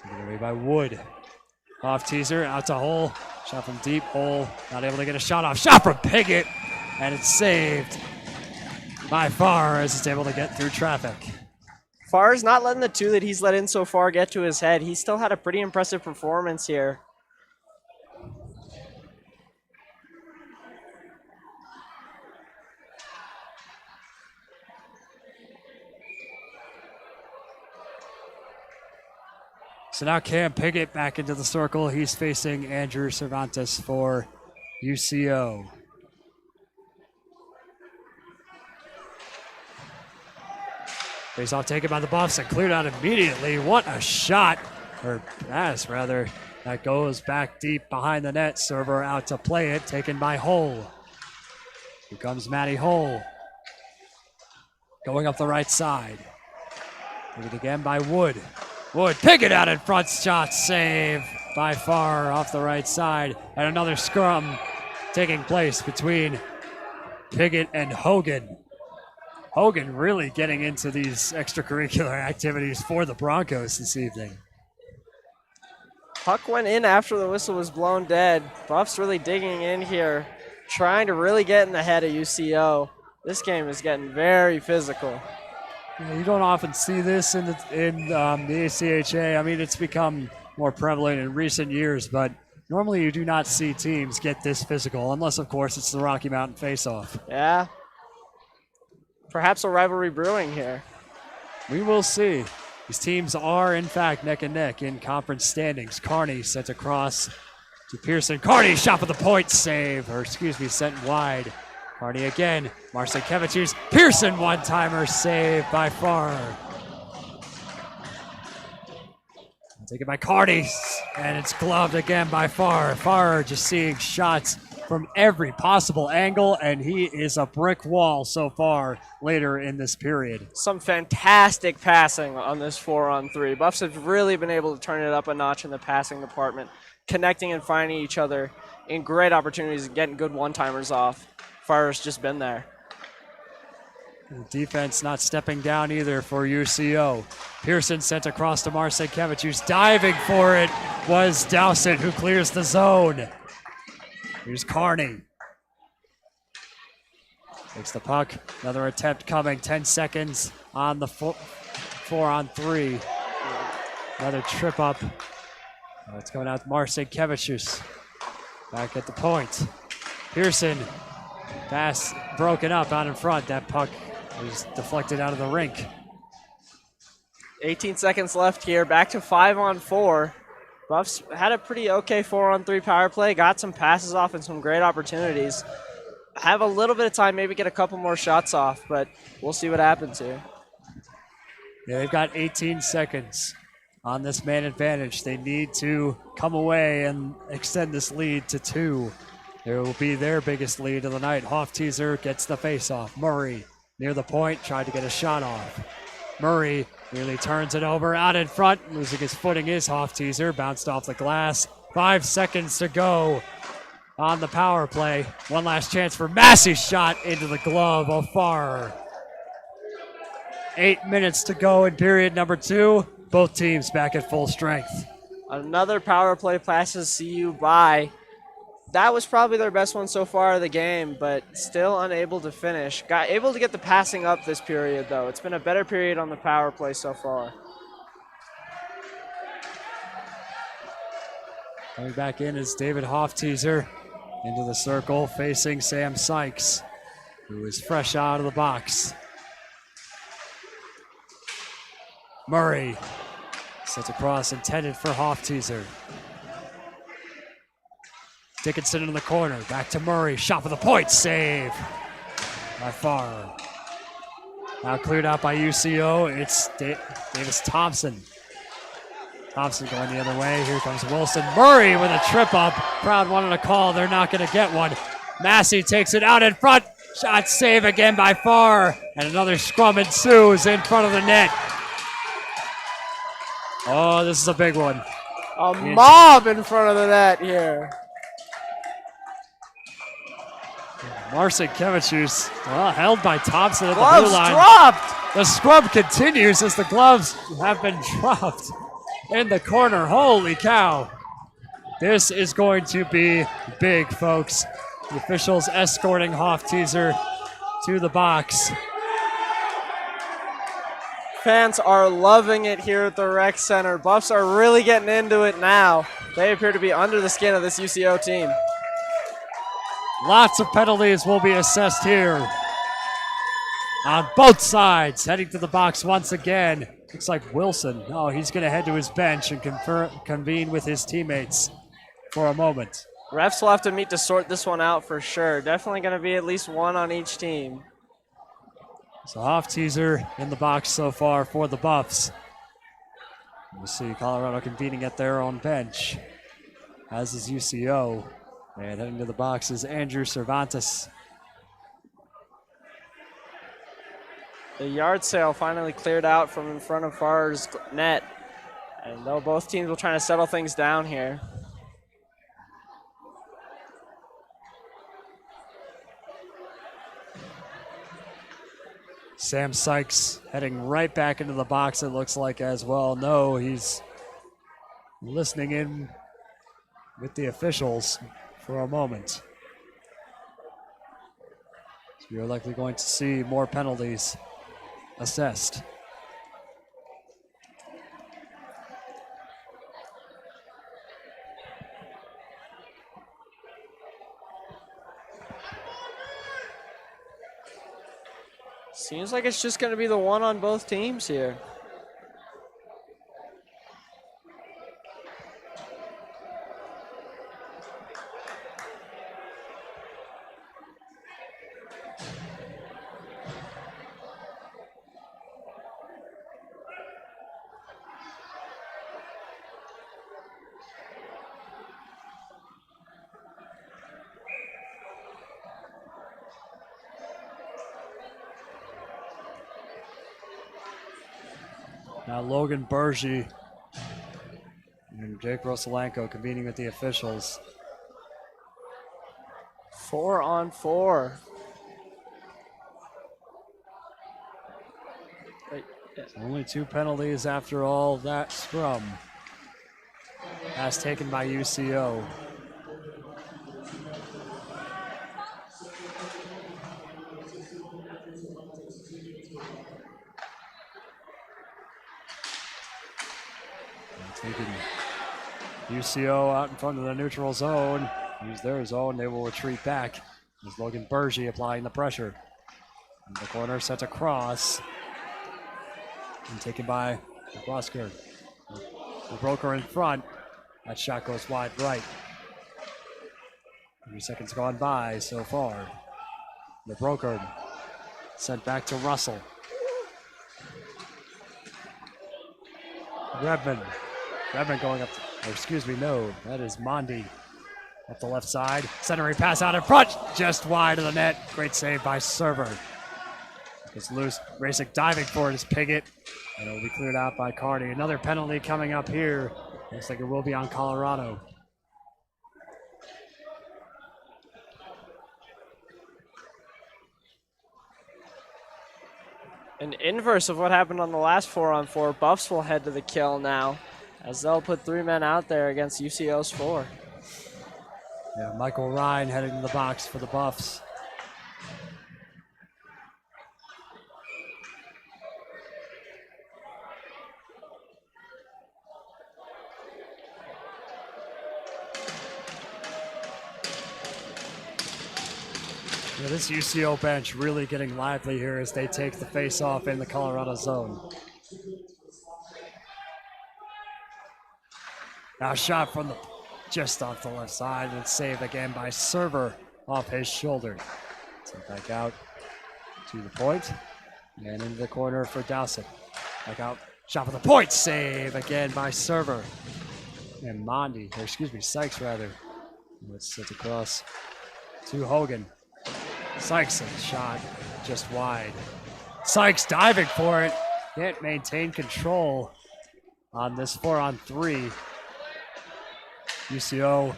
Taken away by Wood. Hofteaser out to Hole. Shot from deep. Hole not able to get a shot off. Shot from Piggott. And it's saved by Farr as he's able to get through traffic. Farr's not letting the two that he's let in so far get to his head. He still had a pretty impressive performance here. So now Cam Piggott back into the circle. He's facing Andrew Cervantes for UCO. Face off taken by the Buffs and cleared out immediately. What a shot, or pass rather. That goes back deep behind the net. Server out to play it, taken by Hull. Here comes Matty Hull. Going up the right side. Taken again by Wood. Wood, Piggott out in front, shot save by Farr off the right side. And another scrum taking place between Piggott and Hogan. Hogan really getting into these extracurricular activities for the Broncos this evening. Puck went in after the whistle was blown dead. Buffs really digging in here, trying to really get in the head of UCO. This game is getting very physical. You don't often see this in the ACHA. I mean, it's become more prevalent in recent years, but normally you do not see teams get this physical, unless, of course, it's the Rocky Mountain face-off. Yeah. Perhaps a rivalry brewing here. We will see. These teams are, in fact, neck and neck in conference standings. Carney sent across to Pearson. Carney shot for the point, save, sent wide. Carney again, Marcinkevichus, Pearson one-timer, save by Farr. Taken by Carney, and it's gloved again by Farr. Farr just seeing shots from every possible angle, and he is a brick wall so far later in this period. Some fantastic passing on this 4-on-3. Buffs have really been able to turn it up a notch in the passing department, connecting and finding each other in great opportunities and getting good one-timers off. Farr's just been there. The defense not stepping down either for UCO. Pearson sent across to Marcinkevichus, who's diving for it was Dowsett, who clears the zone. Here's Carney. Takes the puck. Another attempt coming. 10 seconds on the 4-on-3. Another trip up. It's going out to Marcinkevichus. Back at the point. Pearson. Pass broken up out in front. That puck was deflected out of the rink. 18 seconds left here. Back to 5-on-4. Buffs had a pretty okay 4-on-3 power play. Got some passes off and some great opportunities. Have a little bit of time, maybe get a couple more shots off, but we'll see what happens here. Yeah, they've got 18 seconds on this man advantage. They need to come away and extend this lead to 2. There will be their biggest lead of the night. Hofteaser gets the face-off. Murray near the point, tried to get a shot off. Murray nearly turns it over out in front. Losing his footing is Hofteaser. Bounced off the glass. 5 seconds to go on the power play. One last chance for Massey's shot into the glove of Farr. 8 minutes to go in period number 2. Both teams back at full strength. Another power play passes CU by. That was probably their best one so far of the game, but still unable to finish. Got able to get the passing up this period, though. It's been a better period on the power play so far. Coming back in is David Hofteaser. into the circle, facing Sam Sykes, who is fresh out of the box. Murray sets a cross intended for Hofteaser. Dickinson in the corner, back to Murray, shot for the point, save by Farr. Now cleared out by UCO, it's Davis Thompson. Thompson going the other way, here comes Wilson. Murray with a trip up, crowd wanted a call, they're not gonna get one. Massey takes it out in front, shot save again by Farr, and another scrum ensues in front of the net. Oh, this is a big one. A mob in front of the net here. Marcin Kevichus, held by Thompson at Gloves the blue line. dropped. The scrub continues as the gloves have been dropped in the corner. Holy cow. This is going to be big, folks. The officials escorting Hofteaser to the box. Fans are loving it here at the rec center. Buffs are really getting into it now. They appear to be under the skin of this UCO team. Lots of penalties will be assessed here on both sides. Heading to the box once again. Looks like Wilson. Oh, he's going to head to his bench and convene with his teammates for a moment. Refs will have to meet to sort this one out for sure. Definitely going to be at least one on each team. So Hofteaser in the box so far for the Buffs. We'll see Colorado convening at their own bench, as is UCO. And heading to the box is Andrew Cervantes. The yard sale finally cleared out from in front of Farr's net. And though both teams will try to settle things down here. Sam Sykes heading right back into the box, it looks like, as well. No, he's listening in with the officials for a moment. So we are likely going to see more penalties assessed. Seems like it's just going to be the one on both teams here. Now Logan Bergy and Jake Rosalenko convening with the officials. 4-on-4. Only 2 penalties after all that scrum. Pass taken by UCO. Taking UCO out in front of the neutral zone. Use their zone, they will retreat back. As Logan Bergy applying the pressure. In the corner, sets across. And taken by Rosker. The broker in front. That shot goes wide right. 3 seconds gone by so far. The broker sent back to Russell. Redmond going up, no, that is Mondi up the left side. Centering pass out in front, just wide of the net. Great save by Server. It's loose, Racing diving for it is Piggott, and it will be cleared out by Carney. Another penalty coming up here. Looks like it will be on Colorado. An inverse of what happened on the last 4-on-4. Buffs will head to the kill now, as they'll put 3 men out there against UCO's 4. Yeah, Michael Ryan heading to the box for the Buffs. Yeah, this UCO bench really getting lively here as they take the face-off in the Colorado zone. Now shot from the just off the left side and saved again by Server off his shoulder. Sent back out to the point and into the corner for Dowsett. Back out, shot for the point, save again by Server. And Sykes rather. Let's sit across to Hogan. Sykes shot just wide. Sykes diving for it. Can't maintain control on this 4-on-3. UCO,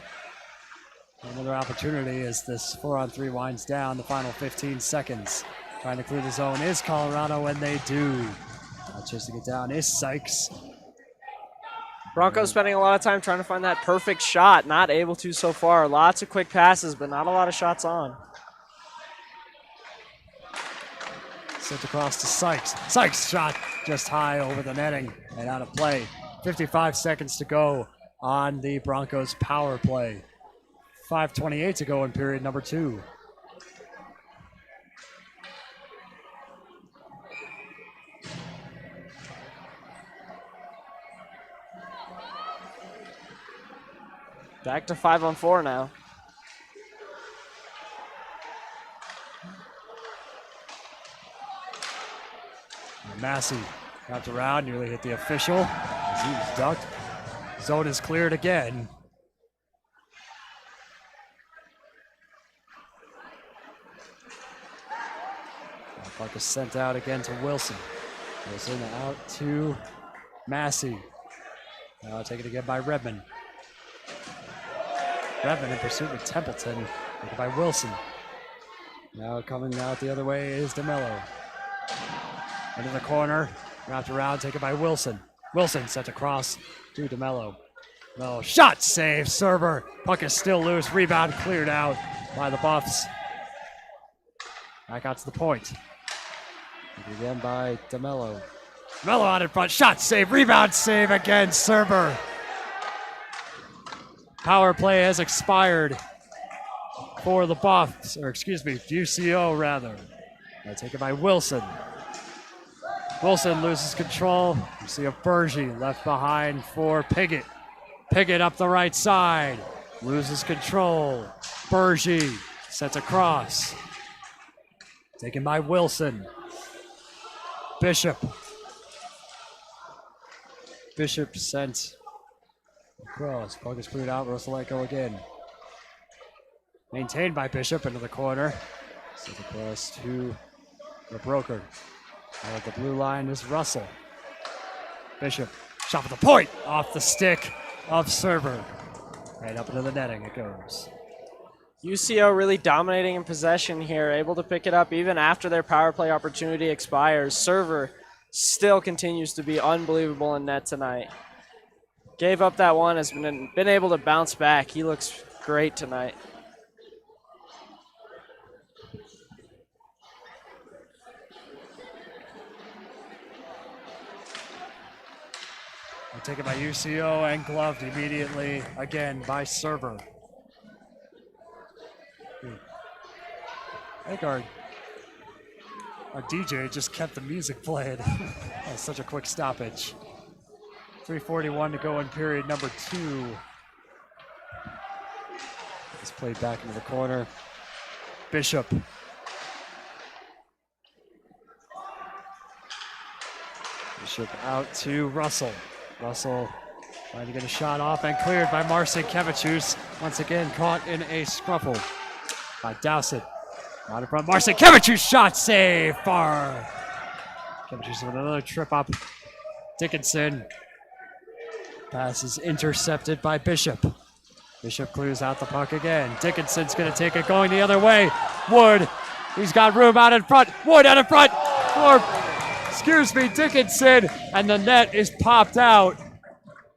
another opportunity as this 4-on-3 winds down the final 15 seconds. Trying to clear the zone is Colorado, and they do. Chasing it down is Sykes. Broncos spending a lot of time trying to find that perfect shot. Not able to so far. Lots of quick passes, but not a lot of shots on. Sent across to Sykes. Sykes shot just high over the netting and out of play. 55 seconds to go on the Broncos power play. 5:28 to go in period number 2. Back to 5-on-4 now. Massey wrapped around, nearly hit the official as he was ducked. Zone is cleared again. Puck is sent out again to Wilson. Wilson out to Massey. Now taken again by Redmond. Redmond in pursuit with Templeton. Taken by Wilson. Now coming out the other way is DeMello. Into the corner, wrapped around, taken by Wilson. Wilson sent across to DeMello. No shot, save, Server. Puck is still loose, rebound cleared out by the Buffs. Back out to the point. Again by DeMello. DeMello out in front, shot, save, rebound, save again, Server. Power play has expired for the Buffs, UCO rather. Now taken by Wilson. Wilson loses control. You see a Bergie left behind for Piggott. Piggott up the right side. Loses control. Bergie sent across. Taken by Wilson. Bishop. Bishop sent across. Puck is cleared out. Russell let go again. Maintained by Bishop into the corner. Sent across to the broker. At the blue line is Russell. Bishop, shot for the point, off the stick of Server. Right up into the netting it goes. UCO really dominating in possession here, able to pick it up even after their power play opportunity expires. Server still continues to be unbelievable in net tonight. Gave up that one, has been able to bounce back. He looks great tonight. Taken by UCO and gloved immediately again by Server. I think our DJ just kept the music playing. That's such a quick stoppage. 3:41 to go in period number 2. It's played back into the corner. Bishop. Bishop out to Russell. Russell trying to get a shot off and cleared by Marcin Kevicius. Once again caught in a scruffle by Dowsett. Out in front, Marcin Kevicius shot save far. Kevicius with another trip up. Dickinson. Pass is intercepted by Bishop. Bishop clears out the puck again. Dickinson's going to take it going the other way. Wood, he's got room out in front. Wood out in front. Dickinson, and the net is popped out,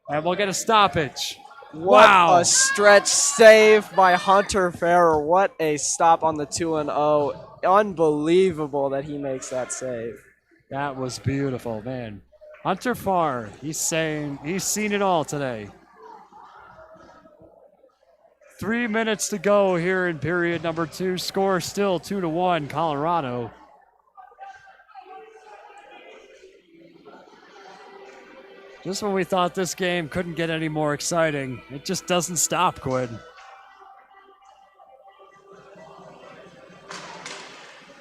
and we'll get a stoppage. What a stretch save by Hunter Farrer. What a stop on the 2-0. Unbelievable that he makes that save. That was beautiful, man. Hunter Farrer, he's saying he's seen it all today. 3 minutes to go here in period number 2. Score still 2-1 Colorado. Just when we thought this game couldn't get any more exciting, it just doesn't stop, Quinn.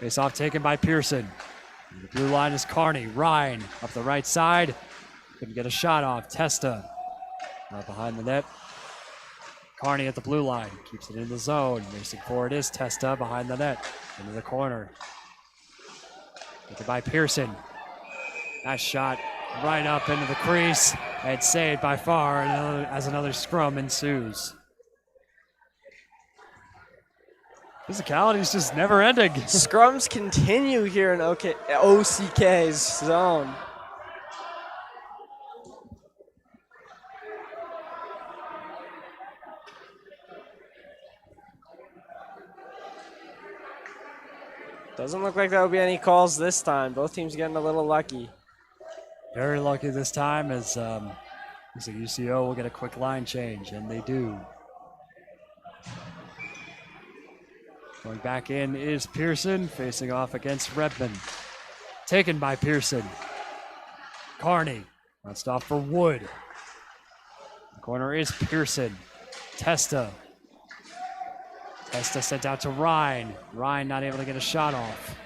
Face off taken by Pearson. The blue line is Carney. Ryan up the right side. Couldn't get a shot off. Testa right behind the net. Carney at the blue line. Keeps it in the zone. Racing forward is Testa behind the net. Into the corner. Taken by Pearson. Nice shot. Right up into the crease. And saved by Farr as another scrum ensues. Physicality is just never ending. Scrums continue here in OCK's zone. Doesn't look like there'll be any calls this time. Both teams getting a little lucky. Very lucky this time as looks like UCO will get a quick line change, and they do. Going back in is Pearson, facing off against Redmond. Taken by Pearson. Carney, bounced off for Wood. The corner is Pearson. Testa. Testa sent out to Ryan. Ryan not able to get a shot off.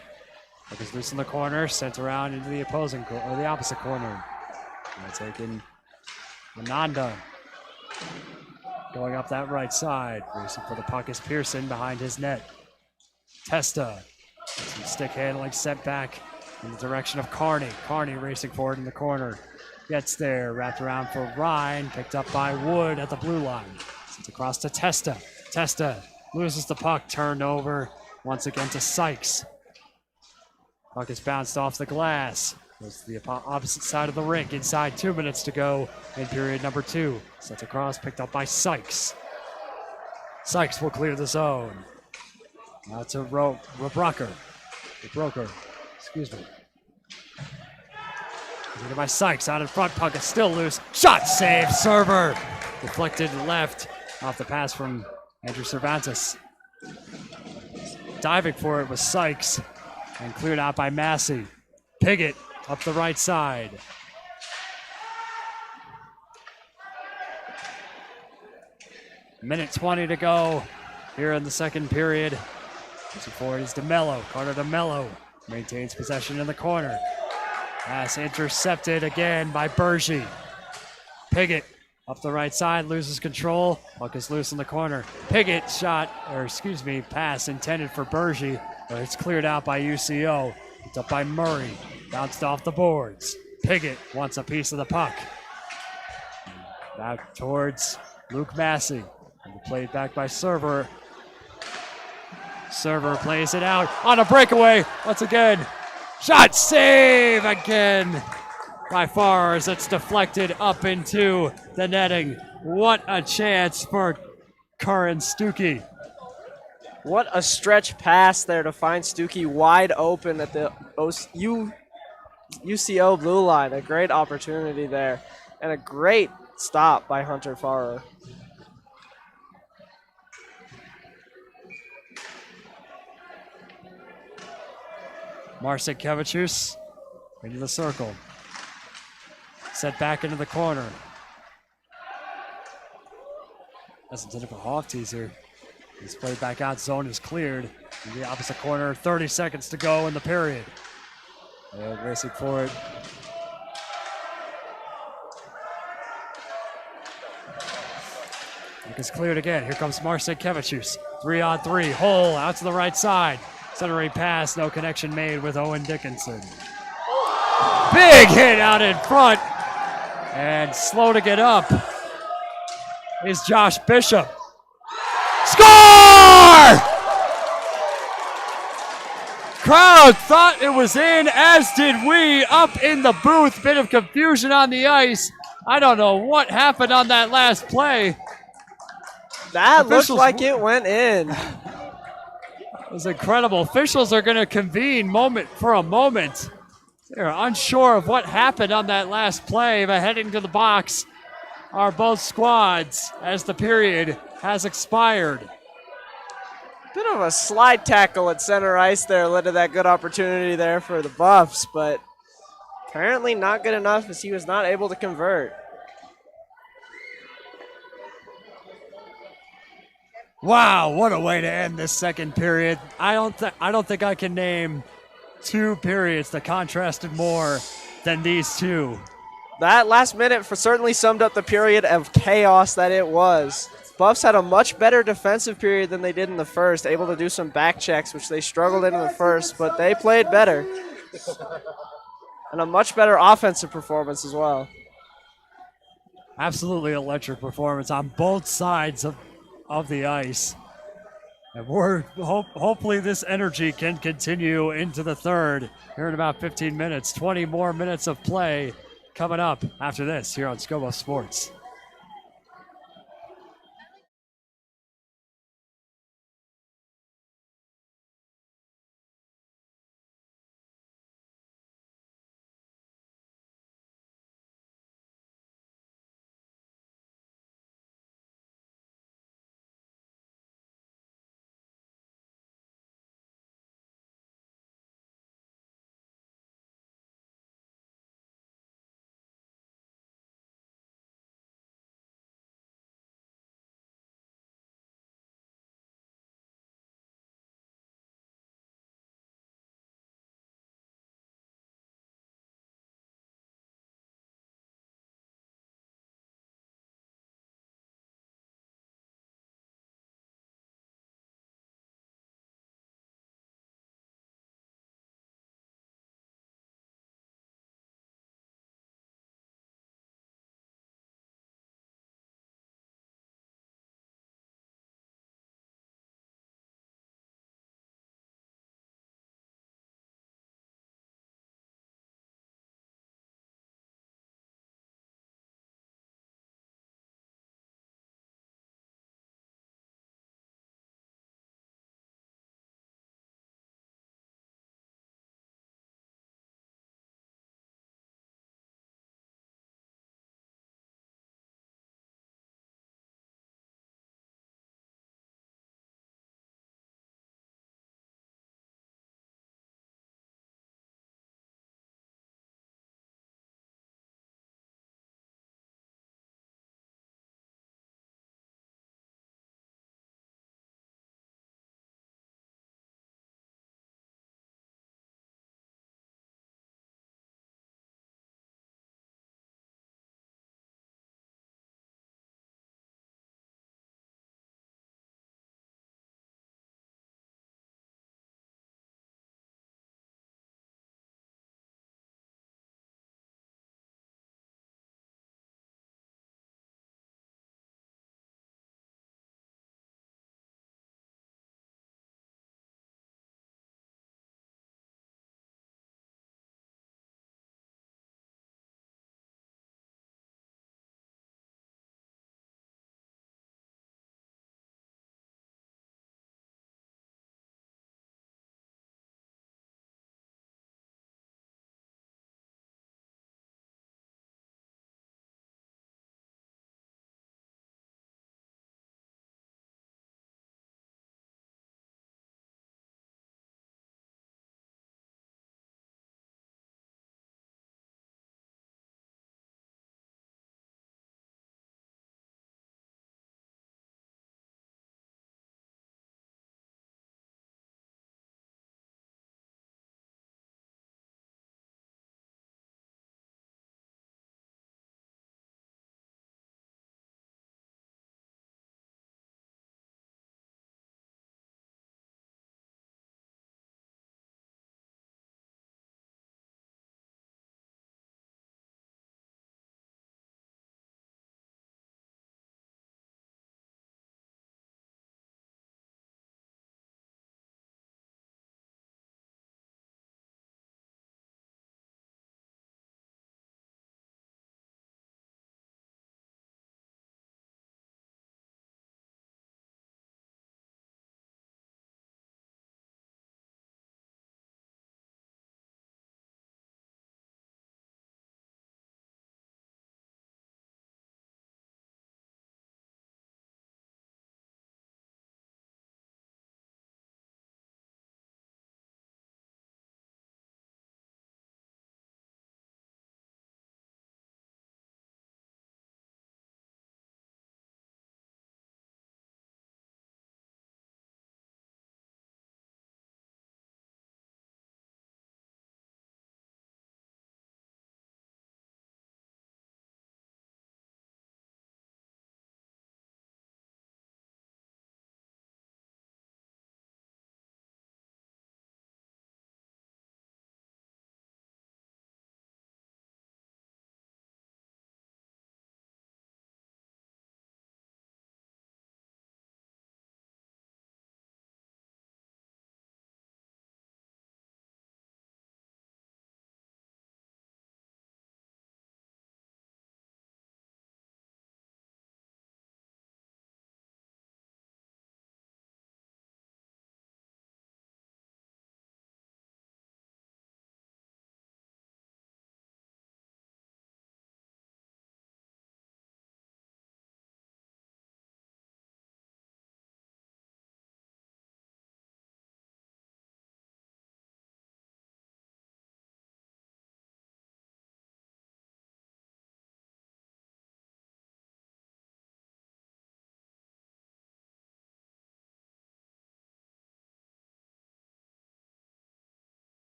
Puck is loose in the corner, sent around into the opposing or the opposite corner. Now taken Ananda. Going up that right side. Racing for the puck is Pearson behind his net. Testa. Some stick handling sent back in the direction of Carney. Carney racing forward in the corner. Gets there, wrapped around for Ryan, picked up by Wood at the blue line. Sends across to Testa. Testa loses the puck, turned over once again to Sykes. Puck is bounced off the glass. Goes to the opposite side of the rink. Inside 2 minutes to go in period number 2. Sent across, picked up by Sykes. Sykes will clear the zone. Now to Broker. Excuse me. Taken by Sykes out in front. Puck is still loose. Shot save. Server. Deflected left off the pass from Andrew Cervantes. Diving for it was Sykes and cleared out by Massey. Piggott up the right side. Minute 20 to go here in the second period. Pushing forward is DeMello. Carter DeMello maintains possession in the corner. Pass intercepted again by Bergy. Piggott up the right side, loses control. Puck is loose in the corner. Piggott pass intended for Bergy, but it's cleared out by UCO. It's up by Murray. Bounced off the boards. Piggott wants a piece of the puck. Back towards Luke Massey. And played back by Server. Server plays it out on a breakaway once again. Shot save again by Farr as it's deflected up into the netting. What a chance for Curran Stuckey. What a stretch pass there to find Stuckey wide open at the UCO blue line. A great opportunity there and a great stop by Hunter Farrer. Marcin Kevicius into the circle. Set back into the corner. That's intended for Hoftees here. He's played back out. Zone is cleared. In the opposite corner. 30 seconds to go in the period. And racing forward. It is cleared again. Here comes Marcin Kevicius. 3-on-3. Hole out to the right side. Centering pass, no connection made with Owen Dickinson. Big hit out in front. And slow to get up is Josh Bishop. Score! Crowd thought it was in, as did we, up in the booth. Bit of confusion on the ice. I don't know what happened on that last play. That looked like it went in. It was incredible. Officials are going to convene for a moment. They're unsure of what happened on that last play, but heading to the box are both squads as the period has expired. Bit of a slide tackle at center ice there led to that good opportunity there for the Buffs, but apparently not good enough as he was not able to convert. Wow, what a way to end this second period. I don't think I can name two periods that contrasted more than these two. That last minute certainly summed up the period of chaos that it was. Buffs had a much better defensive period than they did in the first, able to do some back checks, which they struggled in the first, but they played better. And a much better offensive performance as well. Absolutely electric performance on both sides of the ice. And hopefully this energy can continue into the third here in about 15 minutes. 20 more minutes of play coming up after this here on SCOBO Sports.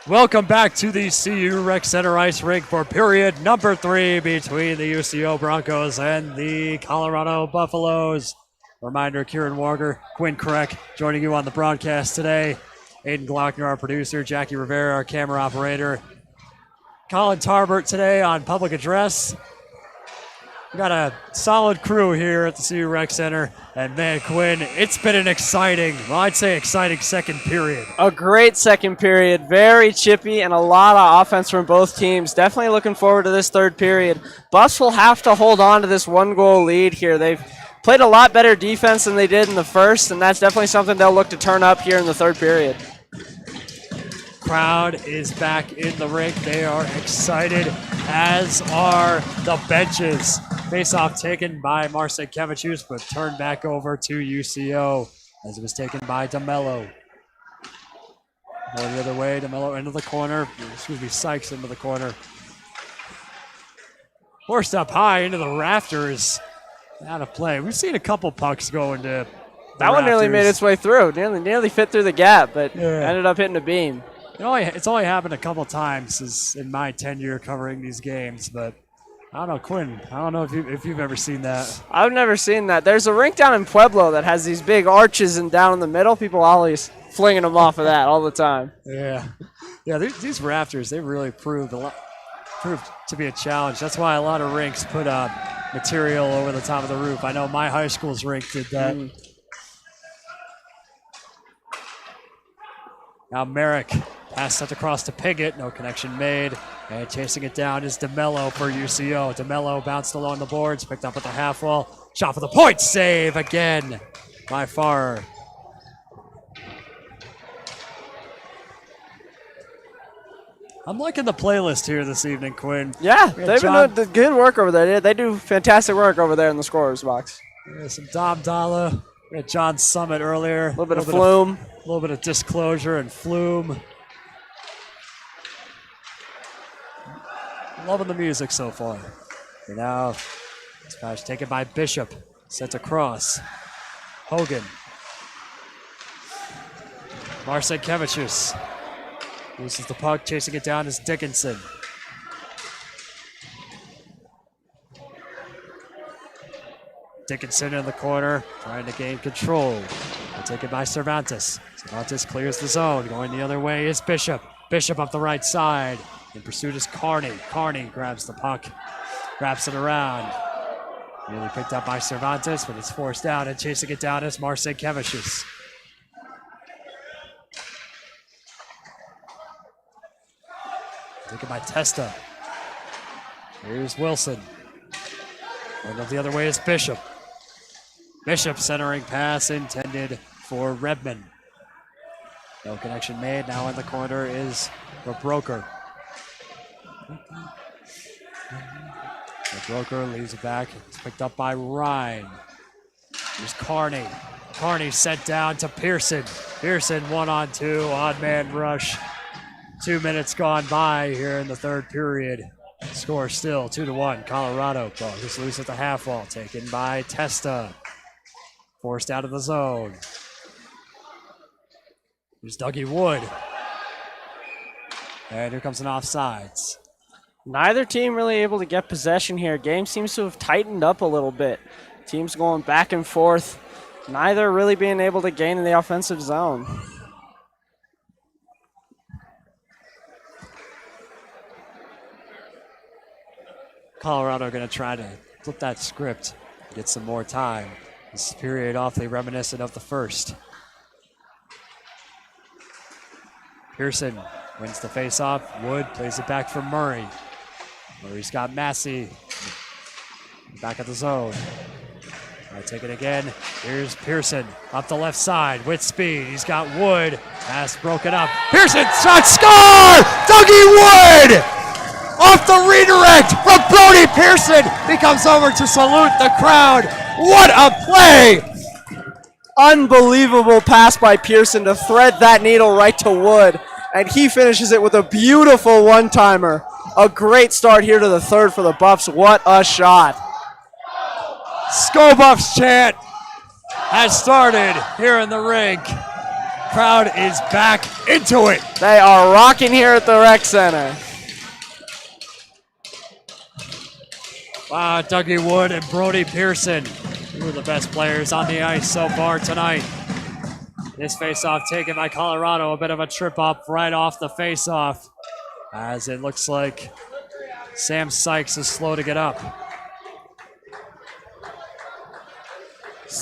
Welcome back to the CU Rec Center Ice Rink for period number 3 between the UCO Broncos and the Colorado Buffaloes. Reminder, Kieran Walker, Quinn Kreck joining you on the broadcast today. Aiden Glockner, our producer. Jackie Rivera, our camera operator. Colin Tarbert today on public address. We got a solid crew here at the CU Rec Center. And man, Quinn, it's been an exciting, well, I'd say exciting second period. A great second period. Very chippy and a lot of offense from both teams. Definitely looking forward to this third period. Buffs will have to hold on to this 1-goal lead here. They've played a lot better defense than they did in the first, and that's definitely something they'll look to turn up here in the third period. Crowd is back in the rink. They are excited, as are the benches. Face-off taken by Marcinkiewicz, but turned back over to UCO as it was taken by DeMello. Going the other way, DeMello into the corner. Sykes into the corner. Forced up high into the rafters. Out of play. We've seen a couple pucks go into that one nearly made its way through. Nearly fit through the gap, but ended up hitting the beam. It's only happened a couple times in my tenure covering these games, but I don't know, Quinn. I don't know if you've ever seen that. I've never seen that. There's a rink down in Pueblo that has these big arches and down in the middle. People always flinging them off of that all the time. Yeah. These rafters, they really proved to be a challenge. That's why a lot of rinks put material over the top of the roof. I know my high school's rink did that. Now Merrick. Pass sent across to Piggott. No connection made. And chasing it down is DeMello for UCO. DeMello bounced along the boards. Picked up at the half wall. Shot for the point. Save again by Farr. I'm liking the playlist here this evening, Quinn. Yeah, they've been doing good work over there. They do fantastic work over there in the scorer's box. Some Dom Dalla. We had John Summit earlier. A little bit of Flume. A little bit of Disclosure and Flume. Loving the music so far. And now, smash taken by Bishop. Sent across. Hogan. Marcinkiewicz. Loses the puck. Chasing it down is Dickinson. Dickinson in the corner, trying to gain control. Taken by Cervantes. Cervantes clears the zone. Going the other way is Bishop. Bishop up the right side. In pursuit is Carney. Carney grabs the puck, wraps it around. Nearly picked up by Cervantes, but it's forced out, and chasing it down is Marcinkiewicz. Taken by Testa. Here's Wilson. Going up the other way is Bishop. Bishop centering pass intended for Redmond. No connection made. Now in the corner is the Broker. The Broker leaves it back. It's picked up by Ryan. Here's Carney. Carney sent down to Pearson. Pearson 1-on-2, odd man rush. 2 minutes gone by here in the third period. Score still 2-1. Colorado. Ball just loose at the half wall. Taken by Testa. Forced out of the zone. Here's Dougie Wood. And here comes an offsides. Neither team really able to get possession here. Game seems to have tightened up a little bit. Teams going back and forth. Neither really being able to gain in the offensive zone. Colorado going to try to flip that script, get some more time. This period awfully reminiscent of the first. Pearson wins the faceoff. Wood plays it back for Murray. Murray's got Massey. Back at the zone. I'll take it again. Here's Pearson up the left side with speed. He's got Wood. Pass broken up. Pearson shot, score! Dougie Wood! Off the redirect from Brody Pearson. He comes over to salute the crowd. What a play! Unbelievable pass by Pearson to thread that needle right to Wood. And he finishes it with a beautiful one-timer. A great start here to the third for the Buffs. What a shot. Sko Buffs chant has started here in the rink. Crowd is back into it. They are rocking here at the rec center. Wow, Dougie Wood and Brody Pearson, two of the best players on the ice so far tonight. This faceoff taken by Colorado, a bit of a trip up right off the faceoff, as it looks like Sam Sykes is slow to get up.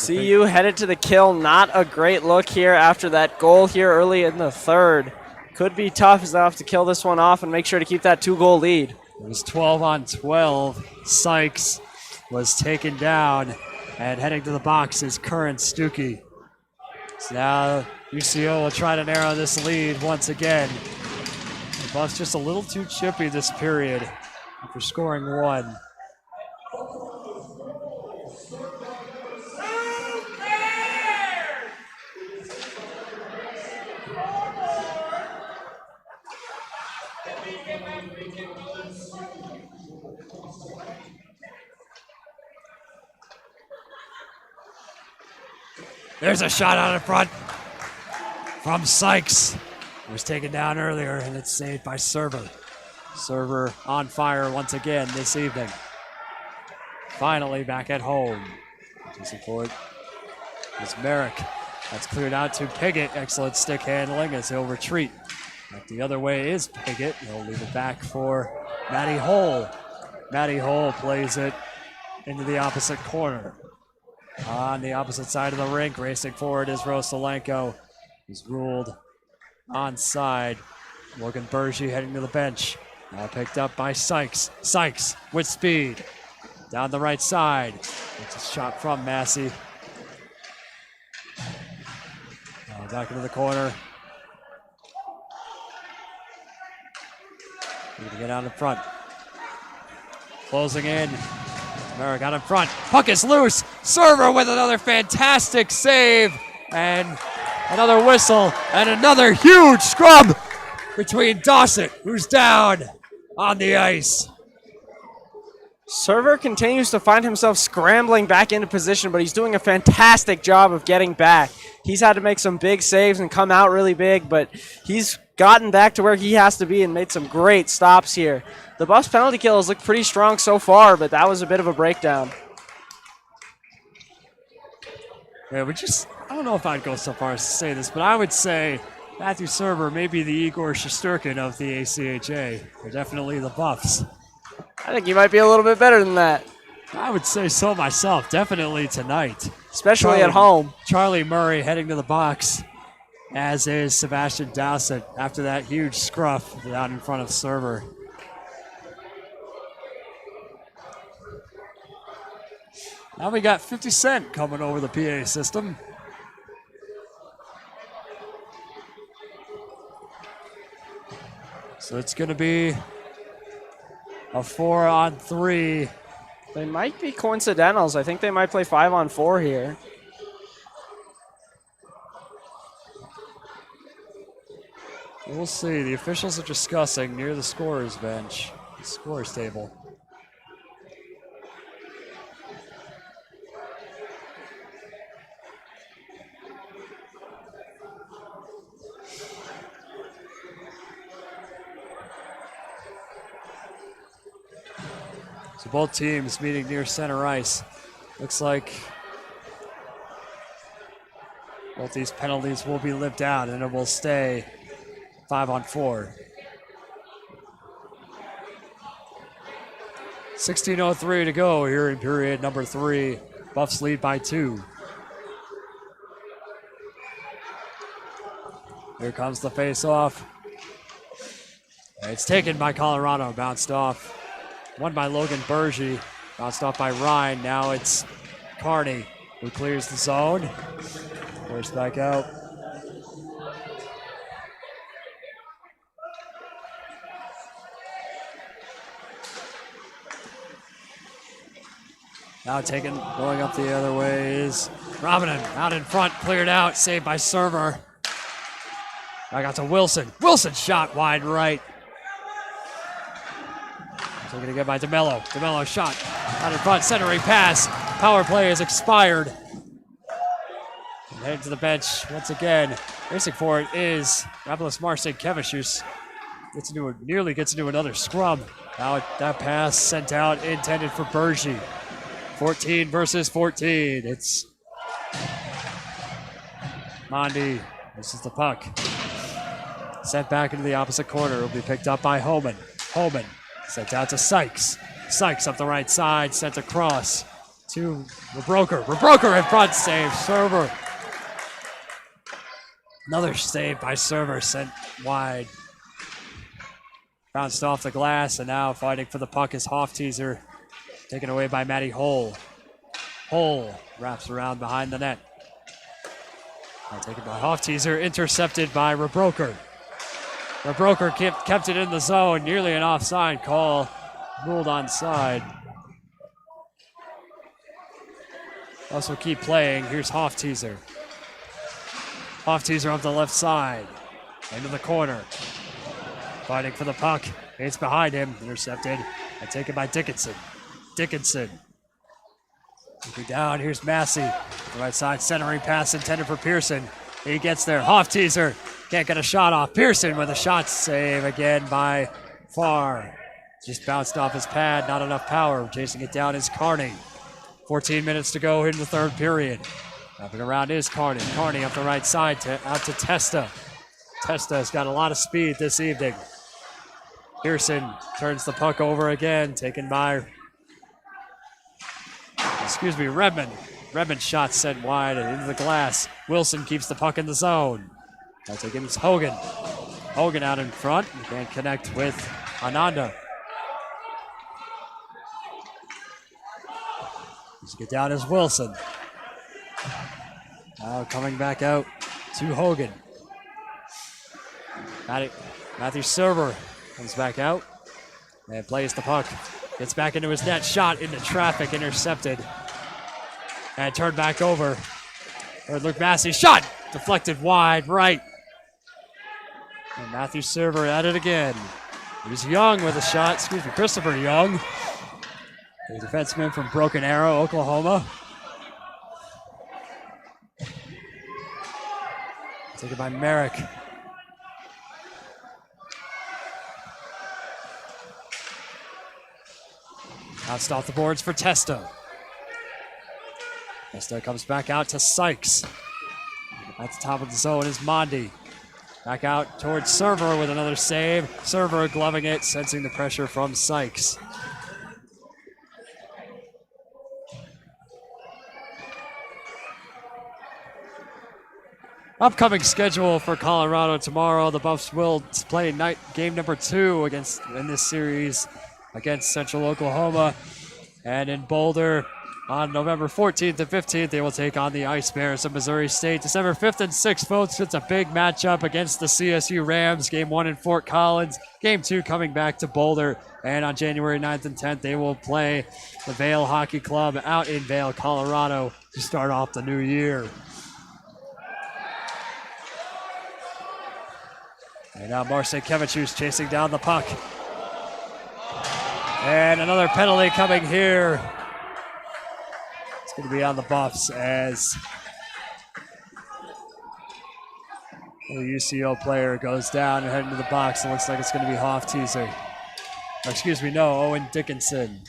CU headed to the kill. Not a great look here after that goal here early in the third. Could be tough as they'll have to kill this one off and make sure to keep that 2-goal lead. It was 12 on 12. Sykes was taken down, and heading to the box is Curran Stuckey. So now UCO will try to narrow this lead once again. The Buffs just a little too chippy this period after scoring one. There's a shot out in front from Sykes. It was taken down earlier, and it's saved by Server. Server on fire once again this evening. Finally back at home. To support is Merrick. That's cleared out to Piggott. Excellent stick handling as he'll retreat. Back the other way is Piggott. He'll leave it back for Matty Hole. Matty Hole plays it into the opposite corner. On the opposite side of the rink, racing forward is Rosalenko. He's ruled onside. Logan Bergy heading to the bench. Now picked up by Sykes. Sykes with speed. Down the right side. It's a shot from Massey. Now back into the corner. Need to get out in front. Closing in. Merrick out in front. Puck is loose. Server with another fantastic save. And another whistle. And another huge scrub between Dawson, who's down on the ice. Server continues to find himself scrambling back into position, but he's doing a fantastic job of getting back. He's had to make some big saves and come out really big, but he's gotten back to where he has to be and made some great stops here. The Buffs penalty kill has looked pretty strong so far, but that was a bit of a breakdown. Yeah, I don't know if I'd go so far as to say this, but I would say Matthew Server may be the Igor Shesterkin of the ACHA. They're definitely the Buffs. I think he might be a little bit better than that. I would say so myself, definitely tonight. Especially at home. Charlie Murray heading to the box, as is Sebastian Dowsett after that huge scruff out in front of Server. Now we got 50 Cent coming over the PA system. So it's going to be a 4-on-3. They might be coincidentals. I think they might play 5-on-4 here. We'll see. The officials are discussing near the scorer's bench, the scorer's table. So both teams meeting near center ice. Looks like both these penalties will be lived out, and it will stay 5-on-4. 16:03 to go here in period number 3. Buffs lead by 2. Here comes the face-off. It's taken by Colorado, bounced off. Won by Logan Bergy, bounced off by Ryan. Now it's Carney who clears the zone. Forced back out. Now taken, going up the other way is Robinin. Out in front, cleared out, saved by Server. I got to Wilson. Wilson shot wide right. Taken again by DeMello. DeMello shot out in front, centering pass. Power play has expired. Heading to the bench once again. Racing for it is Ravelis Marcin Kevicius. Nearly gets into another scrum. Now that pass sent out, intended for Bergy. 14 versus 14. It's Mondi. This is the puck. Sent back into the opposite corner. It'll be picked up by Holman. Holman sent out to Sykes. Sykes up the right side, sent across to Rebroker. Rebroker in front, save. Server. Another save by Server, sent wide. Bounced off the glass, and now fighting for the puck is Hofteaser. Taken away by Matty Hole. Hole wraps around behind the net. Now taken by Hofteaser, intercepted by Rebroker. Rebroker kept it in the zone, nearly an offside call. Ruled onside. Also keep playing. Here's Hofteaser. Hofteaser up the left side. Into the corner. Fighting for the puck. It's behind him. Intercepted. And taken by Dickinson. Dickinson. Looking down. Here's Massey. The right side centering pass intended for Pearson. He gets there. Hofteaser can't get a shot off. Pearson with a shot save again by Farr. Just bounced off his pad. Not enough power. Chasing it down is Carney. 14 minutes to go in the third period. Wrapping around is Carney. Carney up the right side out to Testa. Testa has got a lot of speed this evening. Pearson turns the puck over again. Taken by, Redmond. Redmond's shot sent wide and into the glass. Wilson keeps the puck in the zone. That's against Hogan. Hogan out in front. He can't connect with Ananda. Let's get down as Wilson. Now coming back out to Hogan. Matthew Server comes back out and plays the puck. Gets back into his net. Shot into traffic. Intercepted. And turned back over. Or Luke Massey. Shot! Deflected wide right. And Matthew Server at it again. Here's Young with a shot. Christopher Young. The defenseman from Broken Arrow, Oklahoma. Taken by Merrick. Bounced off the boards for Testa. Testa comes back out to Sykes. At the top of the zone is Mondi. Back out towards Server with another save. Server gloving it, sensing the pressure from Sykes. Upcoming schedule for Colorado tomorrow. The Buffs will play game number 2 in this series against Central Oklahoma. And in Boulder on November 14th and 15th, they will take on the Ice Bears of Missouri State. December 5th and 6th, folks, it's a big matchup against the CSU Rams. Game 1 in Fort Collins. Game 2 coming back to Boulder. And on January 9th and 10th, they will play the Vail Hockey Club out in Vail, Colorado to start off the new year. And now Marcin Kevicius chasing down the puck. And another penalty coming here. It's going to be on the Buffs as the UCO player goes down and heading to the box. It looks like it's going to be Hofteaser. Owen Dickinson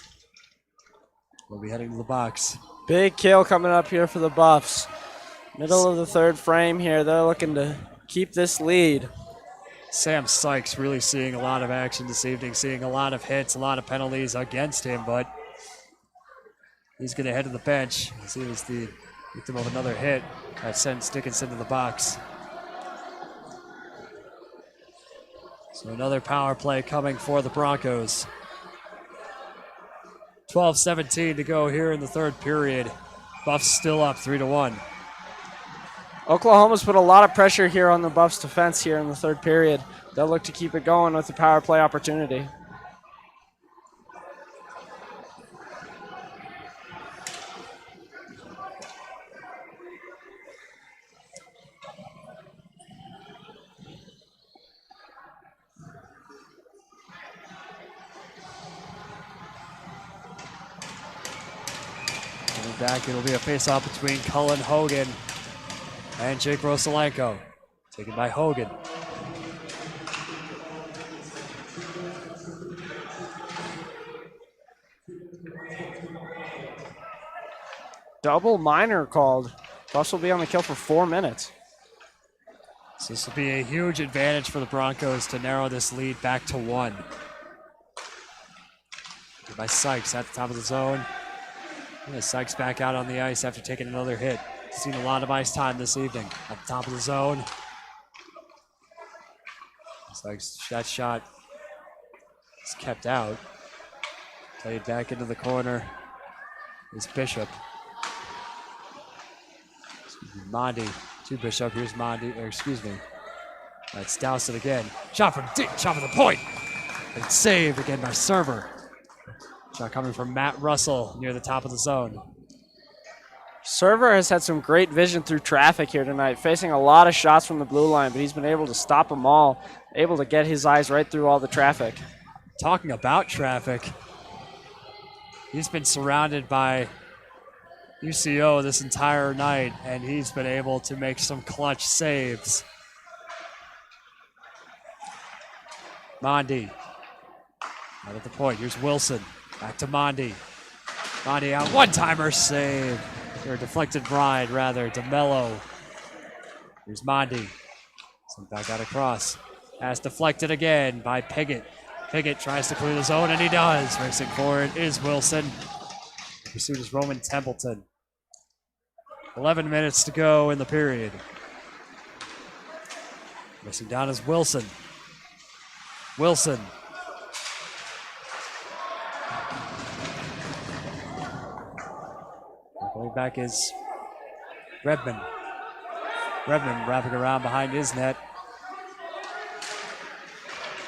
will be heading to the box. Big kill coming up here for the Buffs. Middle of the third frame here. They're looking to keep this lead. Sam Sykes really seeing a lot of action this evening, seeing a lot of hits, a lot of penalties against him, but he's going to head to the bench as he was the victim of another hit that sends Dickinson to the box. So another power play coming for the Broncos. 12:17 to go here in the third period. Buffs still up 3-1. Oklahoma's put a lot of pressure here on the Buffs defense here in the third period. They'll look to keep it going with the power play opportunity. Coming back, it'll be a face-off between Cullen Hogan And Jake Rosalenko, taken by Hogan. Double minor called. Buffs will be on the kill for 4 minutes. So this will be a huge advantage for the Broncos to narrow this lead back to 1. By Sykes at the top of the zone. Yeah, Sykes back out on the ice after taking another hit. Seen a lot of ice time this evening. At the top of the zone. Sykes, that shot is kept out. Played back into the corner is Bishop. Mondi to Bishop. Here's Mondi, or excuse me. That's Dowsett again. Shot from deep, shot from the point. And saved again by Server. Shot coming from Matt Russell near the top of the zone. Server has had some great vision through traffic here tonight, facing a lot of shots from the blue line, but he's been able to stop them all, able to get his eyes right through all the traffic. Talking about traffic, he's been surrounded by UCO this entire night, and he's been able to make some clutch saves. Mondi out at the point. Here's Wilson. Back to Mondi. Mondi out. One-timer save. Or deflected ride, rather. DeMello. Here's Mondi. Sent back out across. Pass deflected again by Piggott. Piggott tries to clear the zone, and he does. Racing forward is Wilson. Pursuit is Roman Templeton. 11 minutes to go in the period. Racing down is Wilson. Wilson. Going back is Redmond. Redmond wrapping around behind his net.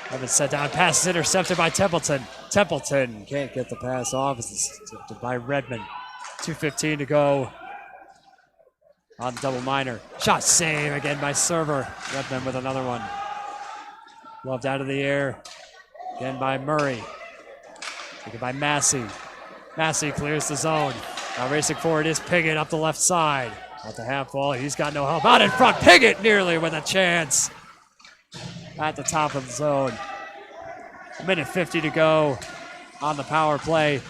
Redmond set down, pass is intercepted by Templeton. Templeton can't get the pass off. It's intercepted by Redmond. 2:15 to go on the double minor. Shot save again by Server. Redmond with another one. Loved out of the air. Again by Murray. Taken by Massey. Massey clears the zone. Now racing forward is Piggott up the left side. At the half wall, he's got no help. Out in front, Piggott nearly with a chance. At the top of the zone. 1:50 to go on the power play.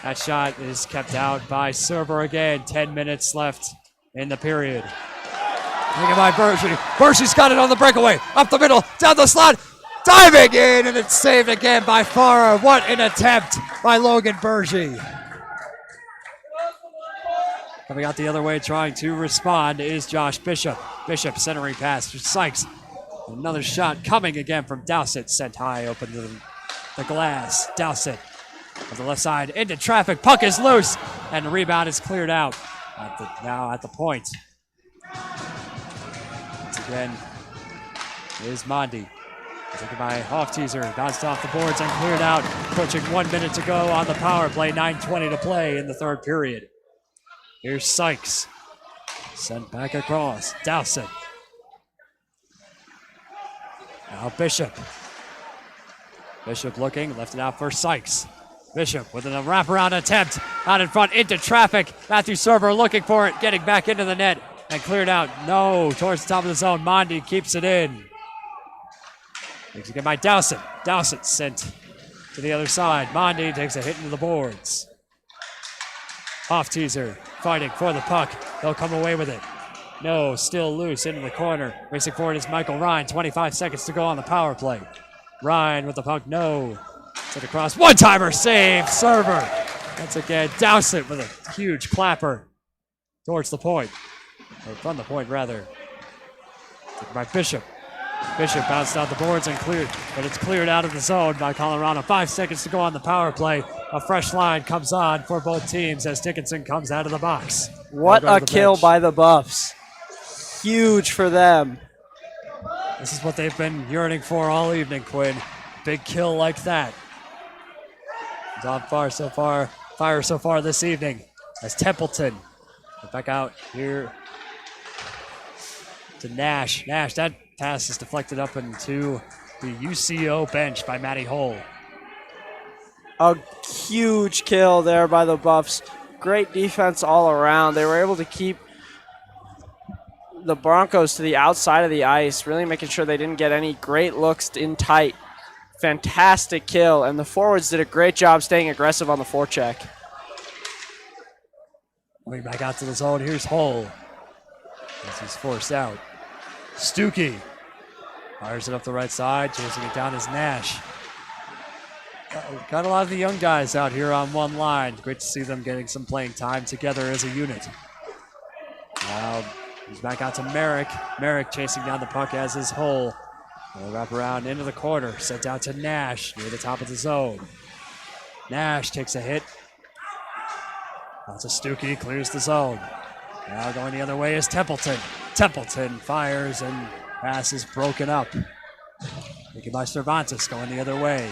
That shot is kept out by Server again. 10 minutes left in the period. Taken by Bergie. Bergie's got it on the breakaway. Up the middle, down the slot. Diving in, and it's saved again by Farah. What an attempt by Logan Bergie. Coming out the other way, trying to respond is Josh Bishop. Bishop centering pass to Sykes. Another shot coming again from Dowsett. Sent high, open to the glass. Dowsett on the left side into traffic. Puck is loose, and the rebound is cleared out. Now at the point. Once again is Mondi. Taken by Hofteaser. Bounced off the boards and cleared out. Approaching 1 minute to go on the power play. 9:20 to play in the third period. Here's Sykes. Sent back across. Dowsett. Now Bishop. Bishop looking. Left it out for Sykes. Bishop with a wraparound attempt. Out in front into traffic. Matthew Server looking for it. Getting back into the net. And cleared out. No. Towards the top of the zone. Mondi keeps it in. Takes again by Dowsett. Dowsett sent to the other side. Mondi takes a hit into the boards. Hofteaser fighting for the puck. They'll come away with it. No, still loose into the corner. Racing forward is Michael Ryan. 25 seconds to go on the power play. Ryan with the puck. No. Sent across. One-timer save. Server. Once again, Dowsett with a huge clapper towards the point. Or from the point, rather. Taken by Bishop. Bishop bounced out the boards and cleared, but it's cleared out of the zone by Colorado. 5 seconds to go on the power play. A fresh line comes on for both teams as Dickinson comes out of the box. What a kill by the Buffs. Huge for them. This is what they've been yearning for all evening, Quinn. Big kill like that. It's on fire so far this evening as Templeton back out here to Nash. Nash, that pass is deflected up into the UCO bench by Matty Hull. A huge kill there by the Buffs. Great defense all around. They were able to keep the Broncos to the outside of the ice, really making sure they didn't get any great looks in tight. Fantastic kill, and the forwards did a great job staying aggressive on the forecheck. Coming back out to the zone, here's Hull as he's forced out. Stuckey fires it up the right side, chasing it down is Nash. Got a lot of the young guys out here on one line. Great to see them getting some playing time together as a unit. Now he's back out to Merrick. Merrick chasing down the puck as is Hull. They'll wrap around into the corner. Sent out to Nash near the top of the zone. Nash takes a hit. Out to Stuckey, clears the zone. Now going the other way is Templeton. Templeton fires and pass is broken up. Taken by Cervantes going the other way.